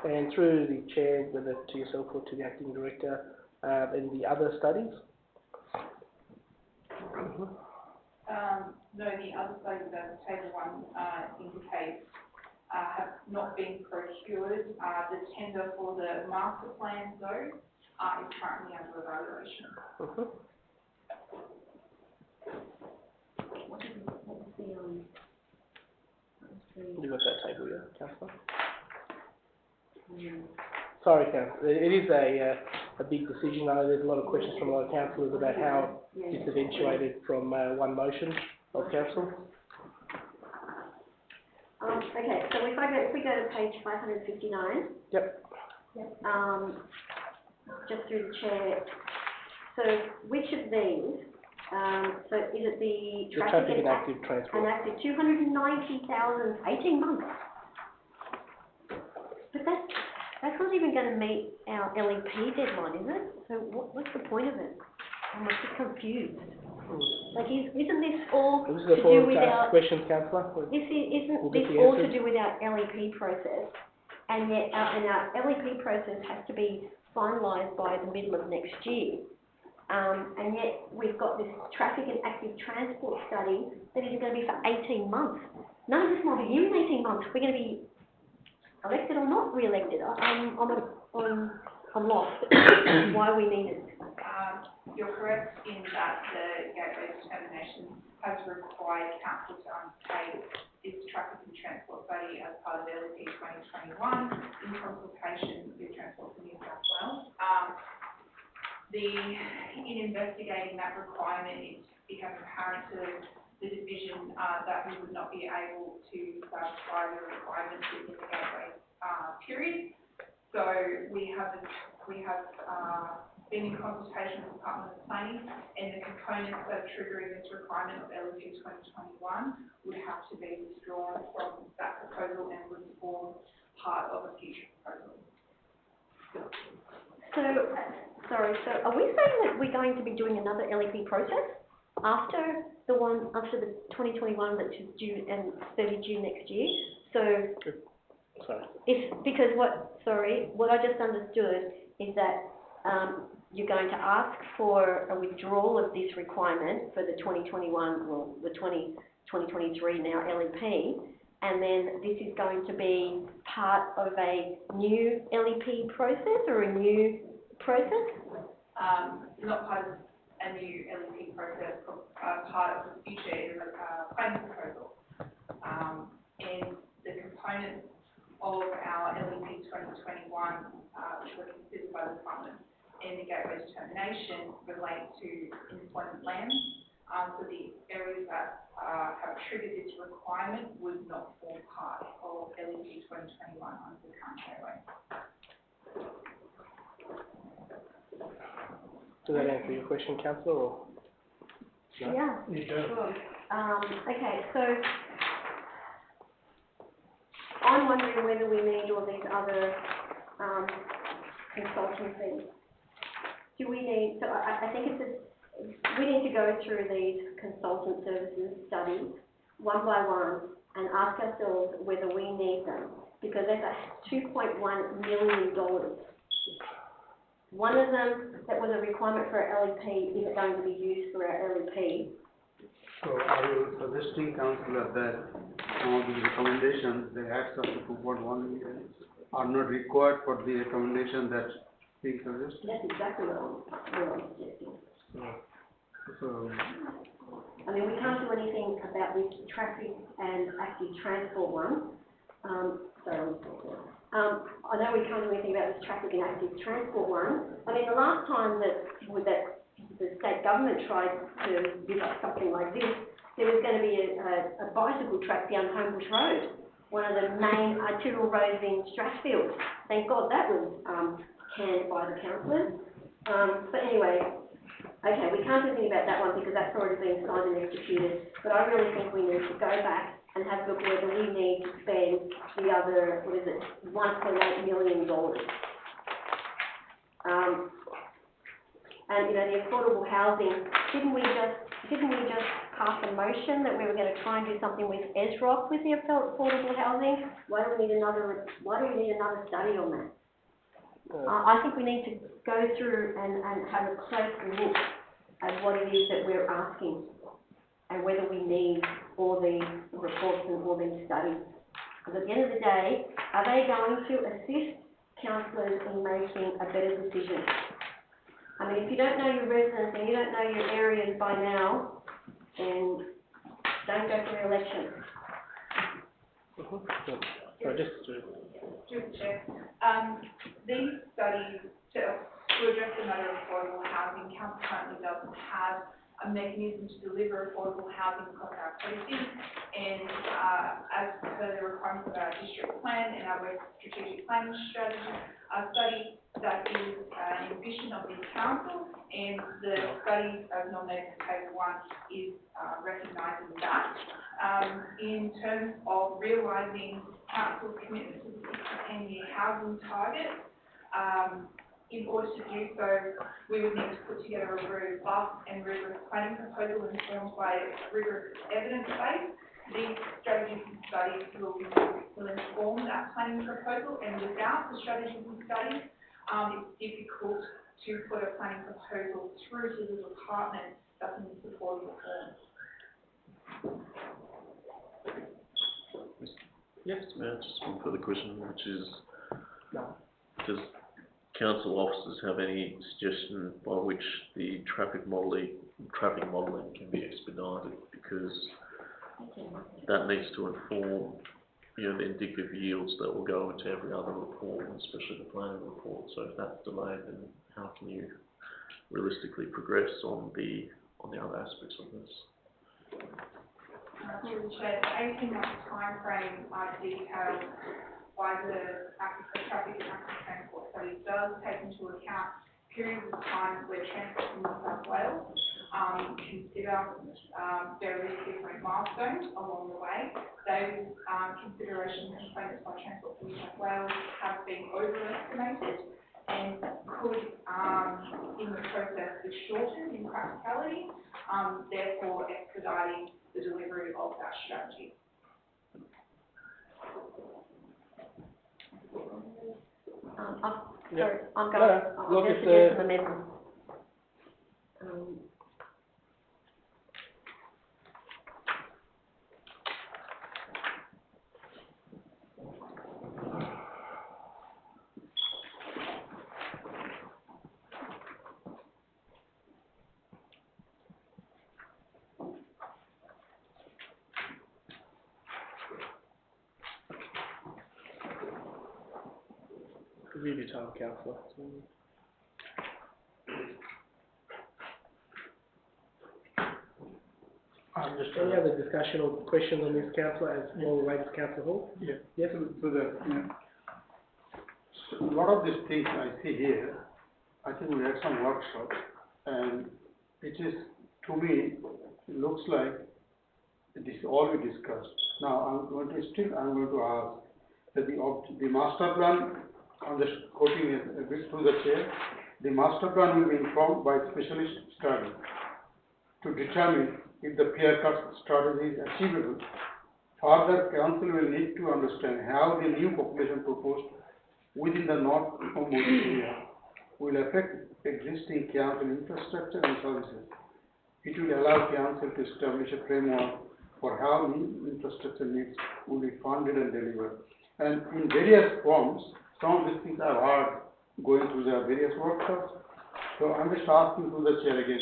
And through the Chair, whether to yourself or to the Acting Director, in the other studies? No, the other studies that table one indicates have not been procured. The tender for the master plan though is currently under evaluation. What was the, You got that table, yeah, Councillor? Sorry, Councillor. It is a big decision. I know there's a lot of questions from a lot of councillors about how it's eventuated from one motion of council. okay, so if we go to page 559. Yep. Just through the chair. So which of these, so is it the Traffic and active transport. and active 290,000, 18 months? But that's not even going to meet our LEP deadline, is it? So what's the point of it? I'm a bit confused. Like, isn't this all This is to the do forum with to ask our... questions, Councillor. Isn't We'll this get the all to answers. do with our LEP process? And yet, our LEP process has to be finalised by the middle of next year. And yet, we've got this traffic and active transport study that is going to be for 18 months. None of this might be here in 18 months. We're going to be elected or not re-elected. I'm lost. Why we need it. You're correct in that the gateway determination has required council to undertake its traffic and transport study as part of the LEP 2021 in consultation with Transport for New South Wales. In investigating that requirement, it became apparent to the division that we would not be able to satisfy the requirements within the gateway period. So we have been in consultation with the Department of Planning, and the components that are triggering this requirement of LEP 2021 would have to be withdrawn from that proposal and would form part of a future proposal. So, sorry, so are we saying that we're going to be doing another LEP process after the 2021 that's due and 30 June next year? So, because what I just understood is that you're going to ask for a withdrawal of this requirement for the 2021, well, the 2023 now LEP, and then this is going to be part of a new LEP process or a new process? Not part of a new LEP process, part of the future planning proposal. And the components of our LEP 2021, which were considered by the Department and the gateway determination, relate to employment land. So the areas that have triggered this requirement would not form part of LEP 2021 under the current gateway. Does that answer your question, Councillor? Or no? Yeah, sure. Okay, so I'm wondering whether we need all these other consultancies. Do we need, so I think we need to go through these consultant services studies one by one and ask ourselves whether we need them, because there's a $2.1 million. One of them that was a requirement for our LEP isn't going to be used for our LEP. So are you suggesting, Councillor, that some of the recommendations, the acts of the 2.1 million are not required for the recommendation that's being suggested? That's exactly what I'm suggesting. So, I mean, we can't do anything about this traffic and active transport one. I know we can't do anything about this traffic and active transport one. I mean, the last time that the state government tried to give us something like this, there was going to be a bicycle track down Homebush Road, one of the main arterial roads in Strathfield. Thank God that was canned by the councillors. But anyway, okay, we can't do anything about that one because that's already been signed and executed. But I really think we need to go back and have a look whether we need to spend the other, $1.8 million. And the affordable housing, didn't we just pass a motion that we were going to try and do something with ESROC with the affordable housing? Why do we need another study on that? I think we need to go through and have a close look at what it is that we're asking and whether we need all these reports and all these studies. Because at the end of the day, are they going to assist councillors in making a better decision? I mean, if you don't know your residents and you don't know your areas by now, then don't go for re-election. Through the chair, these studies to address the matter of affordable housing, council currently doesn't have a mechanism to deliver affordable housing across our precinct, and as per the requirements of our district plan and our strategic planning strategy, a study that is an ambition of this council, and the study as nominated in table 1 is recognising that. In terms of realising council's commitment to the 6 to 10 year housing target, in order to do so, we would need to put together a robust and rigorous planning proposal informed by a rigorous evidence base. These strategies and studies will inform that planning proposal, and without the strategies and studies, it's difficult to put a planning proposal through to the department that's in supporting reform. Yes, Matt, just one further question, which is, does council officers have any suggestion by which the traffic modelling can be expedited, because that needs to inform the indicative yields that will go into every other report, and especially the planning report. So if that's delayed, then how can you realistically progress on the other aspects of this? Through the chair, the 18-month time frame detailed by the traffic and active transport study does take into account periods of time where Transport in New South Wales consider various different milestones along the way. Those consideration components by Transport in New South Wales have been overestimated and could, in the process, be shortened in practicality, therefore expediting the delivery of that strategy. Sorry, I'm going to suggest an amendment. Give your time, councillor. Any other discussion or questions on this, councillor, as all the way to Councillor Hall? Yeah. Yes. So a lot of these things I see here, I think we had some workshops, and it is, to me, it looks like it is all we discussed. Now I'm going to ask that the master plan, I'm just quoting a bit through the chair, the master plan will be informed by specialist study to determine if the peer cut strategy is achievable. Further, council will need to understand how the new population proposed within the North Homebush area will affect existing council infrastructure and services. It will allow council to establish a framework for how new infrastructure needs will be funded and delivered. And in various forms, some of these things are hard going through the various workshops. So I'm just asking to the chair again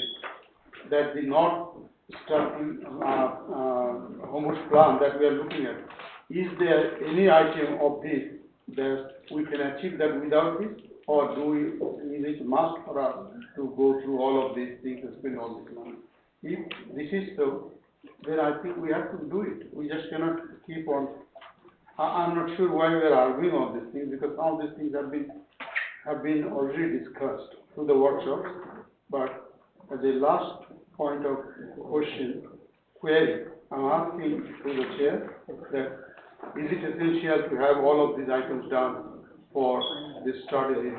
that the North Homebush plan that we are looking at, is there any item of this that we can achieve that without this? Or is it must for us to go through all of these things and spend all this money? If this is so, then I think we have to do it. We just cannot keep on. I'm not sure why we are arguing all these things, because some of these things have been already discussed through the workshops. But as a last point of query, I'm asking to the chair that is it essential to have all of these items done for this strategy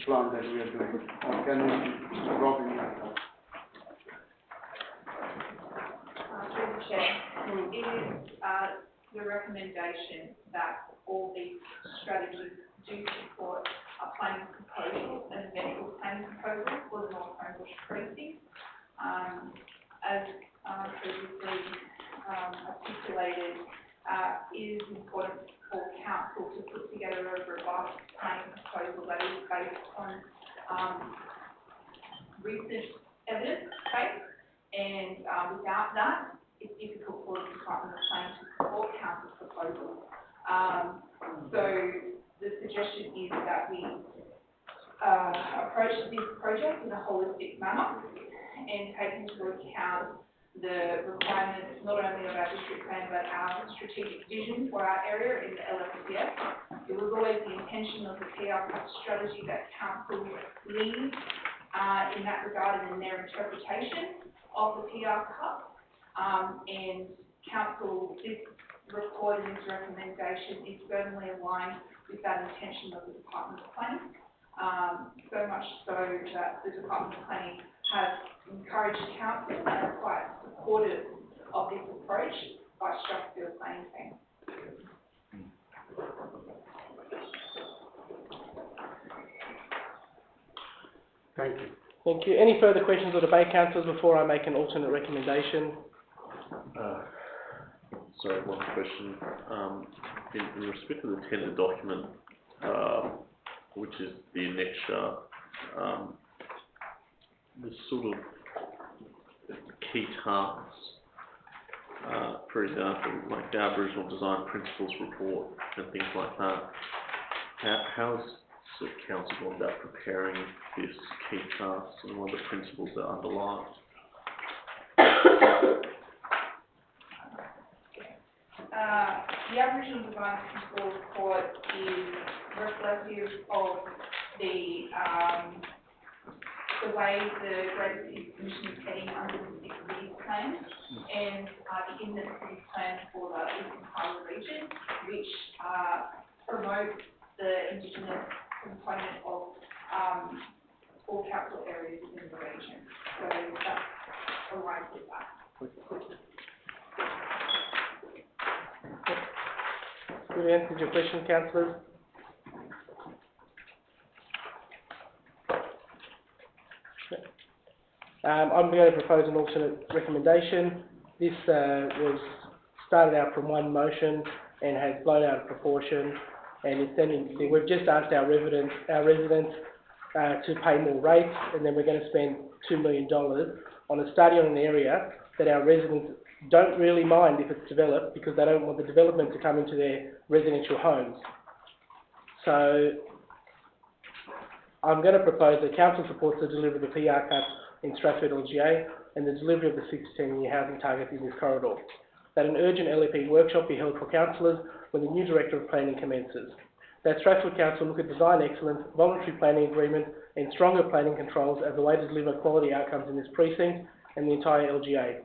plan that we are doing, or can we drop in that? Through the chair, it is the recommendation that all these strategies do support a planning proposal and a medical planning proposal for the North Homebush precinct. As previously articulated, it is important for council to put together a robust planning proposal that is based on recent evidence base, and without that, it's difficult for the Department of Planning to support council's proposal. So the suggestion is that we approach this project in a holistic manner and take into account the requirements not only of our district plan but our strategic vision for our area in the LFCF. It was always the intention of the PR strategy that council leads in that regard and in their interpretation of the PR Cup. And council, this report and this recommendation is certainly aligned with that intention of the Department of Planning. So much so that the Department of Planning has encouraged council and are quite supportive of this approach by Strathfield Planning Team. Thank you. Thank you. Any further questions or debate, councillors, before I make an alternate recommendation? Sorry, one question. In respect to the tender document, which is the annexure, the sort of key tasks, for example, like the Aboriginal Design Principles report and things like that, how's the council gone about preparing this key tasks and what are the principles that underlie it? The Aboriginal Design Principles report is reflective of the way the Greater City Commission is heading under the Six Cities Plan and the Inner Cities Plan for the Eastern Highland region, which promotes the Indigenous component of all capital areas within the region. So that's aligned with that. Good, answered your question, councillors. I'm going to propose an alternate recommendation. This was started out from one motion and has blown out of proportion, and it's sending. We've just asked our residents to pay more rates, and then we're going to spend $2 million on a study on an area that our residents don't really mind if it's developed, because they don't want the development to come into their residential homes. So I'm going to propose that council supports the delivery of the PR cuts in Strathfield LGA and the delivery of the 6 to 10 year housing targets in this corridor. That an urgent LEP workshop be held for councillors when the new Director of Planning commences. That Strathfield Council look at design excellence, voluntary planning agreement and stronger planning controls as a way to deliver quality outcomes in this precinct and the entire LGA.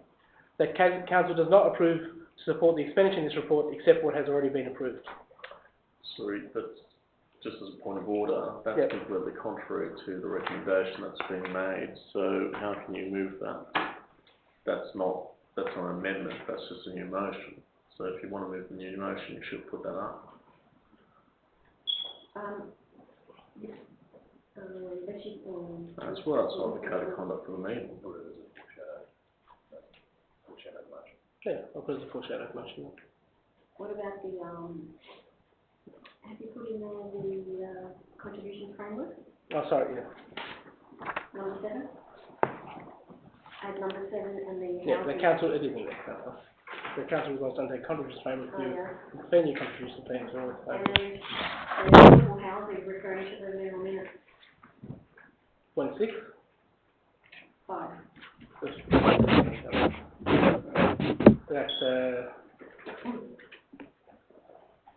That council does not approve to support the expenditure in this report except what has already been approved. Sorry, that's just as a point of order, that's completely contrary to the recommendation that's being made. So how can you move that? That's not an amendment, that's just a new motion. So if you want to move the new motion, you should put that up. That's well outside the code of conduct for the meeting. Yeah, I'll put it as a foreshadow motion. What about the, have you put in there the contribution framework? Oh, sorry, yeah. Number 7? Add number 7 and the Yeah, the council, it is in there, council. the council was going to take contributions payment Oh, to yeah. defend your contribution plans or And the affordable housing referring to the middle minutes, 0.6. 5. That's,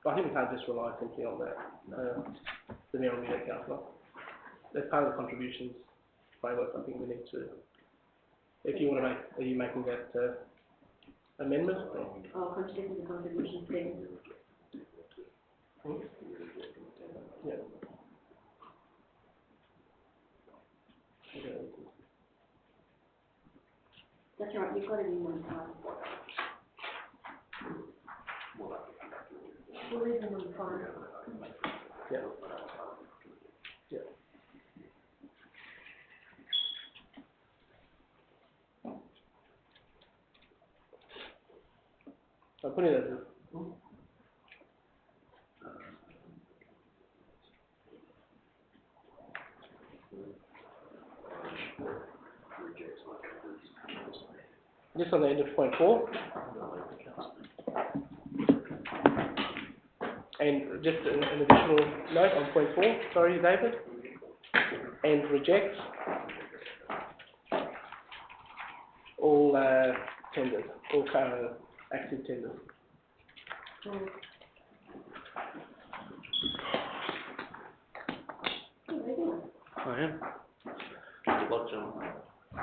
I think we can't just rely simply on that, the Mayor Minute Councillor. That's part of the contributions framework. I think we need to, if you want to make, are you making that amendment? Oh, constituting the contribution thing. Yeah. Okay. That's right, you've got it in one time. We'll leave them on file. Yeah. Yeah. I'm putting it as a, just on the end of point 4. And just an additional note on point 4, sorry David, and rejects all tenders, all active tenders. I am.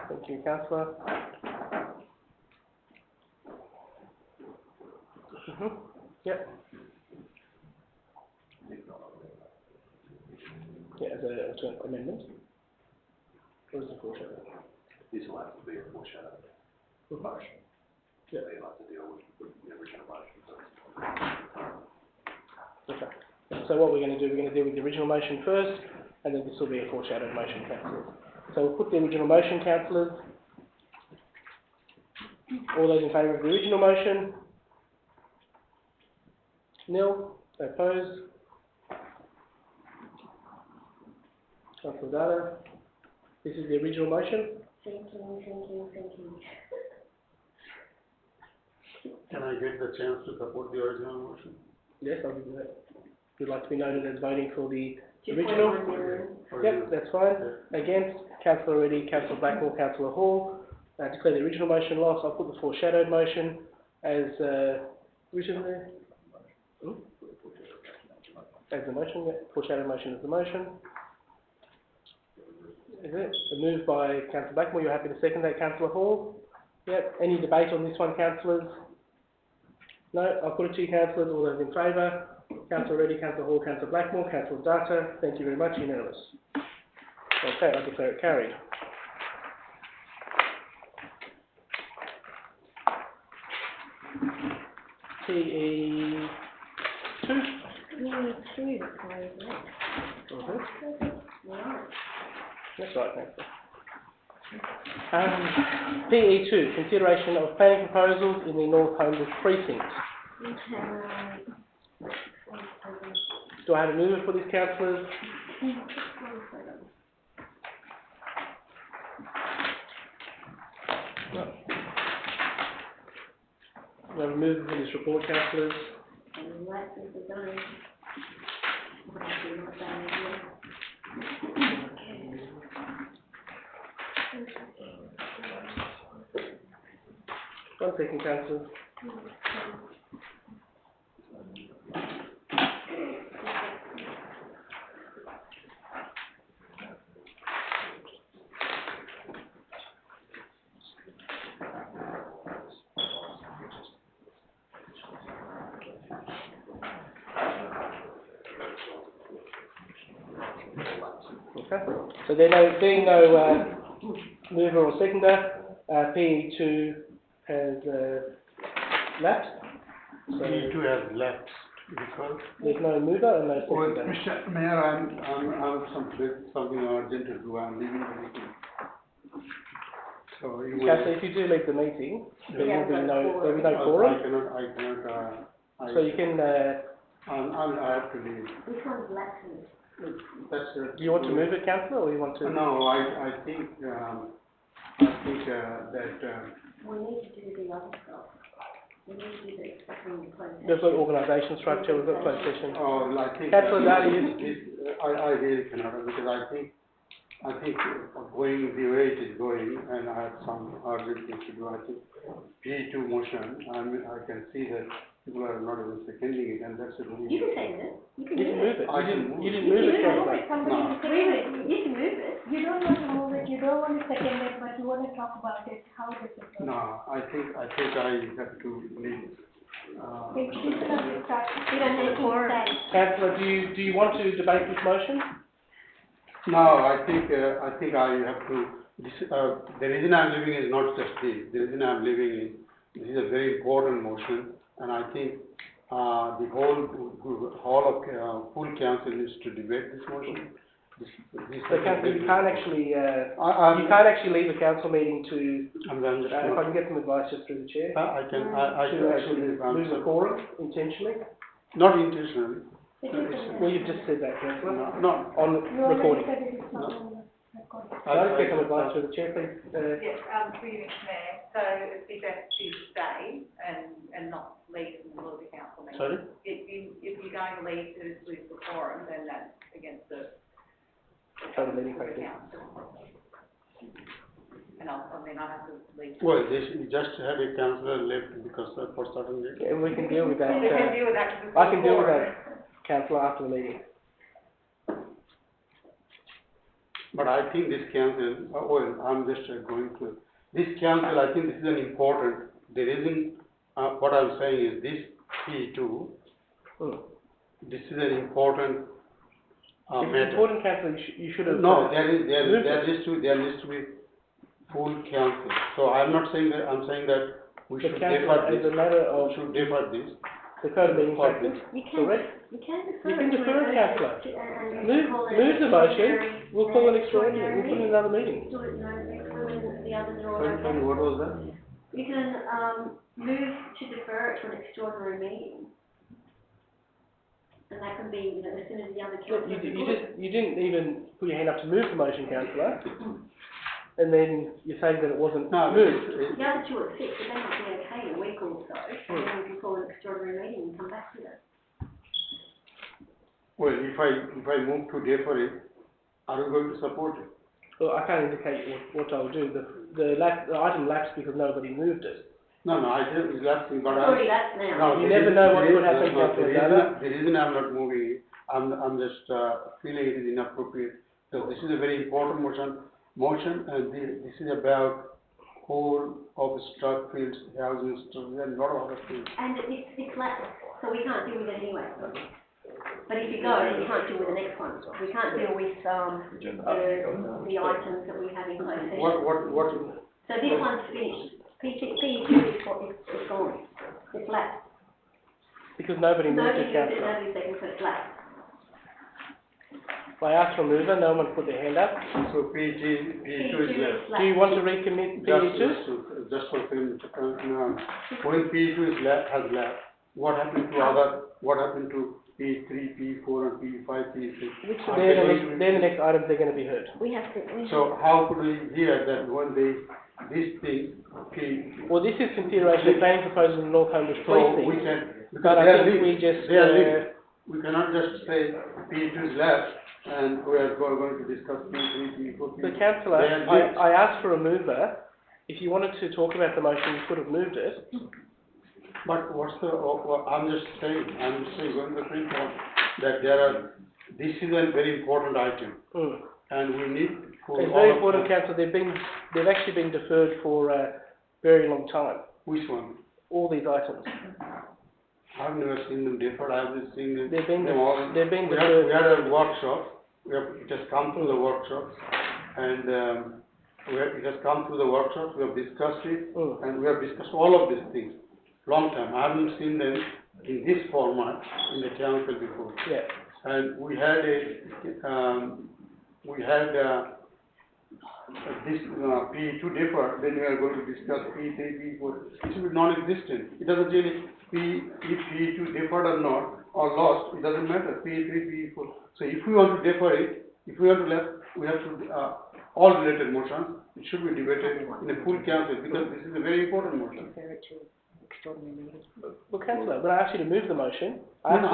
Thank you, Councillor. Yep. Yeah, as an alternate amendment. Or is it foreshadow? This will have to be a foreshadowed motion. Yeah. So you have to deal with the original motion first. Okay. So what we're going to do, we're going to deal with the original motion first, and then this will be a foreshadowed motion, councillors. So we'll put the original motion, councillors. All those in favour of the original motion? Nil. Opposed? Councillor Data. This is the original motion. Thinking. Can I get the chance to support the original motion? Yes, I'll give you that. You'd like to be noted as voting for the 2.1 original? million. Yep, that's fine. Against, Councillor Reddy, Councillor Blackmore, Councillor Hall. Declare the original motion lost. I'll put the foreshadowed motion as originally. As the motion, yeah. Foreshadowed motion is the motion. Is it? A move by Councillor Blackmore. You're happy to second that, Councillor Hall? Yep. Any debate on this one, councillors? No. I'll put it to you, councillors. All those in favour? Councillor Reddy, Councillor Hall, Councillor Blackmore, Councillor Data. Thank you very much. Unanimous. Okay, I declare it carried. PE2. PE2, that's why, isn't it? Right. That's right, thanks. PE2, consideration of planning proposals in the North Homebush precinct. Do I have a mover for this, councillors? No. Do I have a mover for this report, councillors? One second, councillors. Okay, so there being no mover or seconder, PE2 has lapsed. So PE2 has lapsed because. There's no mover and no Well, seconder. Mr. Mayor, I'm something urgent to do. I'm leaving the meeting. So you will. Councillor, if you do leave the meeting, there will be no I quorum. cannot. So you can. I have to leave. Which one's lacking? That's Do you want to move it, councillor, or you want to? No, I think that We need to do the other stuff. We need to do the closed We've got session. organisation structure, we've got closed session. Oh, I think. Councillor Dowdy, I really cannot, because I think going the way it is going, and I have some urgent things to do, I think P2 motion, I can see that people are not even seconding it, and that's a really. You can send it, you can You can move move it. it. You didn't You move it, can move councillor. it, somebody No. to second Move it. it, you can move it. You don't want to move it, you don't want to second it, but you want to talk about it, how does it work? No, I think I have to leave. If people are start We don't need a quorum. Councillor, do you want to debate this motion? No, I think I have to, the reason I'm leaving is not just this, the reason I'm leaving is, this is a very important motion, and I think, the whole of, full council needs to debate this motion. So councillor, you can't actually, you can't actually leave a council meeting to, if I can get some advice just through the chair, I can to actually, lose a quorum intentionally? not intentionally. Well, you've just said that, councillor, No, on You already recording. said it is not on the record. Can I just get some advice through the chair, please? Yes, through you, Mr. Mayor, so it'd be best to stay and not leave in the middle of the council meeting. sorry? If you're going to leave to lose the forum, then that's against the Total meeting the practice. council. And I have to leave. Well, we just had a councillor left because for certain reason. Yeah, we can deal with that. We can deal with that. 'cause it's I can deal with forum. that, councillor, after the meeting. But I think this council, I'm just going to, this council, I think this is an important, the reason, what I'm saying is this P2, this is an important, It's matter. important, councillor, you should have. No, moved there needs to be full council. So I'm not saying that, I'm saying that we But should councillor, defer as a this, matter we of should defer this. the code of meeting For practice, You can, correct? you can defer. You can to defer, an councillor. urgent- and Move, call it move the motion, extraordinary- we'll call it extraordinary, we'll put it in another meeting. Do it, no, next one when the others are all Sorry, okay. what was that? You can, move to defer it to an extraordinary meeting. And that can be, as soon as the other Look, councillors. you didn't even put your hand up to move the motion, councillor, and then you're saying that it wasn't No, moved. The other two are sick, but they might be okay in a week or so, and then we can call an extraordinary meeting and come back to it. Well, if I move to defer it, are you going to support it? Well, I can't indicate what I'll do, the item lapsed because nobody moved it. No, I think it's lapsing, but It's already lapsed now. No, You the never reason- know what the could reason- happen, no, Councillor the Dada. reason I'm not moving it, I'm just, feeling it is inappropriate, because this is a very important motion, and this is about whole of Strathfield's housing structure, and a lot of other things. And it's lapsed, so we can't deal with it anyway. But if you go, then you can't deal with the next one. We can't deal with, the items that we have in closed session. What, So this one's finished. P2 is gone. It's lapsed. Because nobody moved Nobody it, moved it, councillor. nobody seconded, so it's lapsed. I asked for a mover, no one put their hand up. so P2 is left. Do you want to recommit P2? Just for film, when P2 is left, has left, what happened to P3, P4, and P5, P6? They're the next items they're going to be heard. We have to, So how could we hear that when this thing, Well, this is consideration of planning proposals in North Homebush so Precinct. we can, because But they I are think we linked, just, they are linked. We cannot just say P2 is left and we are going to discuss P3, P4, P5. the councillor, They are linked. I asked for a mover. If you wanted to talk about the motion, you could have moved it. But I'm just saying, going to the print out that this is a very important item and we need for It's all very of important, us. councillor, they've actually been deferred for a very long time, Which one? all these items. I've never seen them deferred, I've just seen them. They've been all. deferred. We had a workshop, it has come through the workshop, and, it has come through the workshop, we have discussed it, and we have discussed all of these things, long time. I haven't seen them in this format in the council before. Yeah. And we had this P2 deferred, then we are going to discuss P3, P4. It should be non-existent. It doesn't really, if P2 deferred or not, or lost, it doesn't matter, P3, P4. So if we want to defer it, if we want to left, we have to, all related motions, it should be debated in a full council, because this is a very important motion. Well, councillor, when I asked you to move the motion, What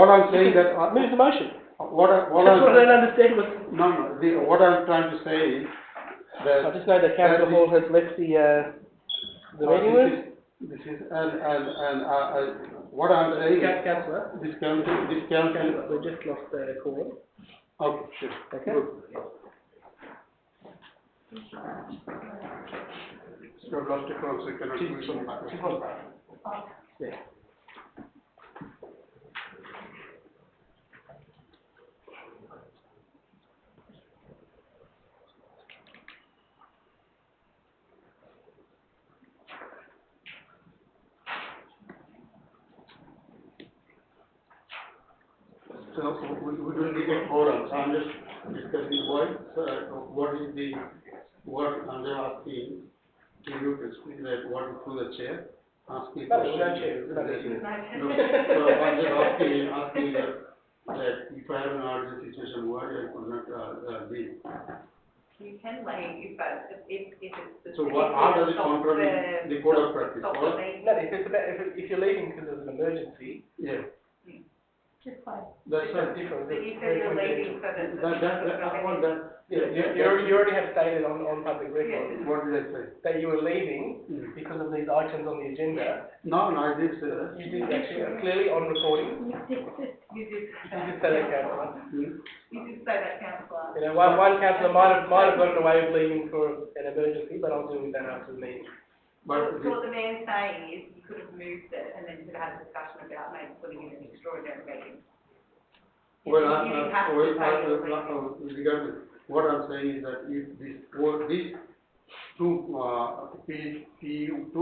I'm saying that. move the motion. That's what I don't understand. What I'm trying to say is that. I just know that Councillor Hall has left the meeting room. This is, what I'm saying is. Councillor. This council. We just lost the call. Okay, sure. Okay. Good. So I've lost the call, so cannot move some. Yeah. So we don't need a forum, so I'm just discussing what is the, what I'm just asking to you to explain that what is through the chair, asking. No, no chair, no meeting. No, so I'm just asking that if I have an urgent situation, why I could not, leave. You can leave, but if it's. So how does it contradict the code of practice? No, if you're leaving because of an emergency. Yeah. Just fine. That's different. But you said you're leaving so that. I want that. Yeah, you already have stated on public record. What did I say? That you were leaving because of these items on the agenda. No, I did say that. You did actually, clearly on recording. You did You did say that, councillor. You did say that, councillor. You know, one councillor might have gotten away with leaving for an emergency, but I'll deal with that after the meeting. But So what the man's saying is you could have moved it and then you could have had a discussion about maybe putting in an extraordinary meeting. well, You didn't have to say you're leaving. regarding, what I'm saying is that if these two, P2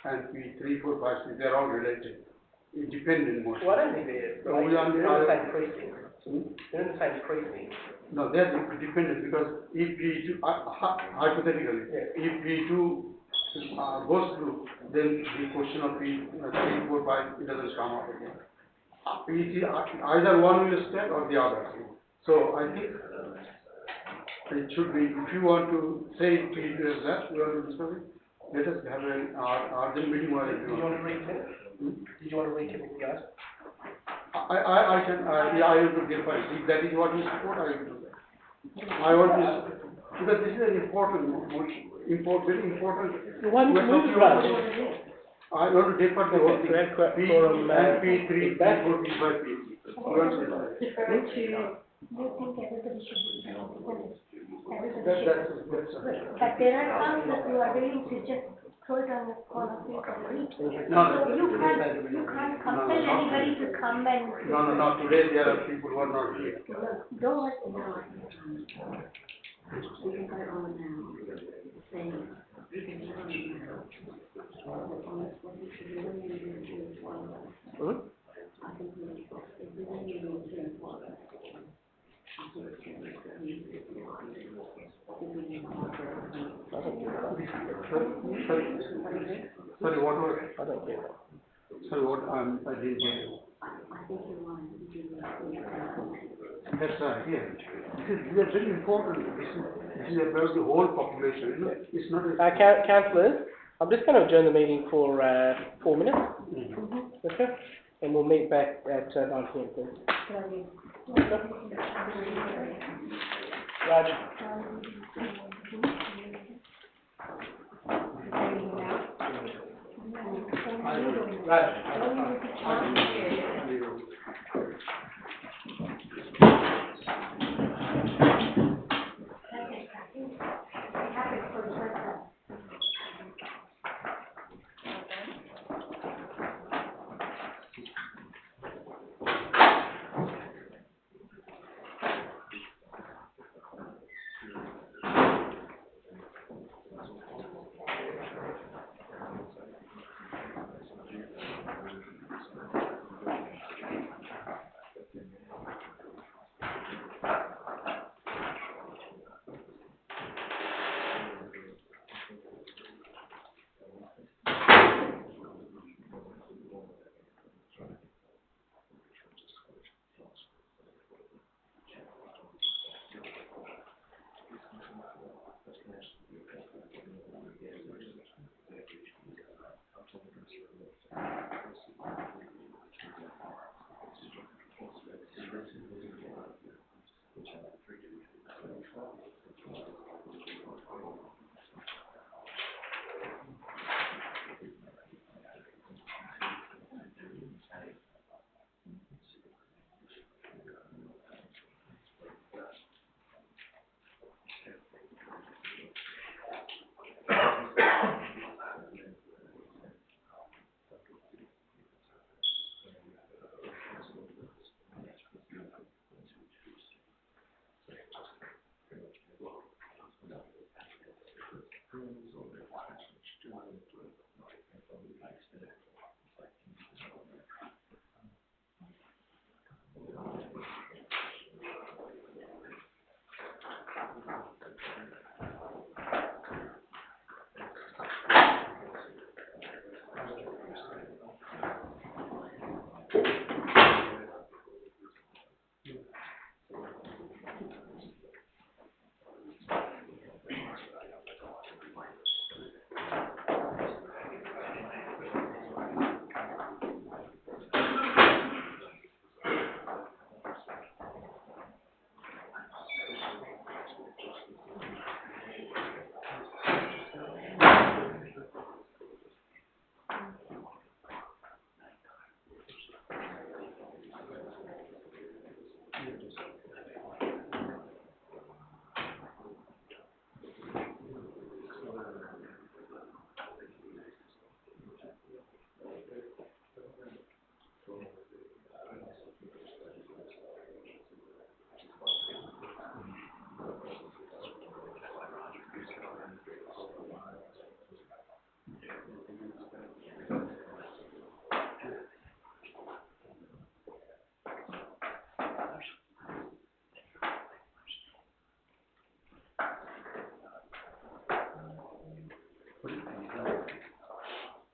and P345, they're all related, independent motion. Well, I don't think they're in the same precinct. They're in the same precinct. No, they're dependent because if P2, hypothetically, if P2 goes through, then the question of P345 it doesn't come up again. Either one will stand or the other. So I think it should be, if you want to say P2 as that, we want to discuss it, let us have an urgent meeting where Do you want to recommit? Did you want to recommit, guys? I can, I will define, if that is what you support, I will do that. I want to, because this is an important motion, very important. Why don't you move it, Raj? I want to defer the whole thing. P Forum, and P3, P4, P5, P6. Do you think everybody should be represented? But there are some that you are willing to just throw it on the corner of paper and read. No, So you can't compel anybody to come and. No, today there are people who are not here. Don't want to We can vote on it now, saying, we can vote on it now. On this one, we should be willing to do as well. I think if we're willing to do as well, I think it's going to Sorry, what was? I don't get that. Sorry, what, I didn't hear you. I think you're right, That's right, yeah. This is very important. This is about the whole population, you know, it's not a. Councillors, I'm just going to adjourn the meeting for 4 minutes. Okay? And we'll meet back at 9 p.m. please. Raj.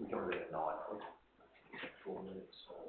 We got there at 9, 4 minutes.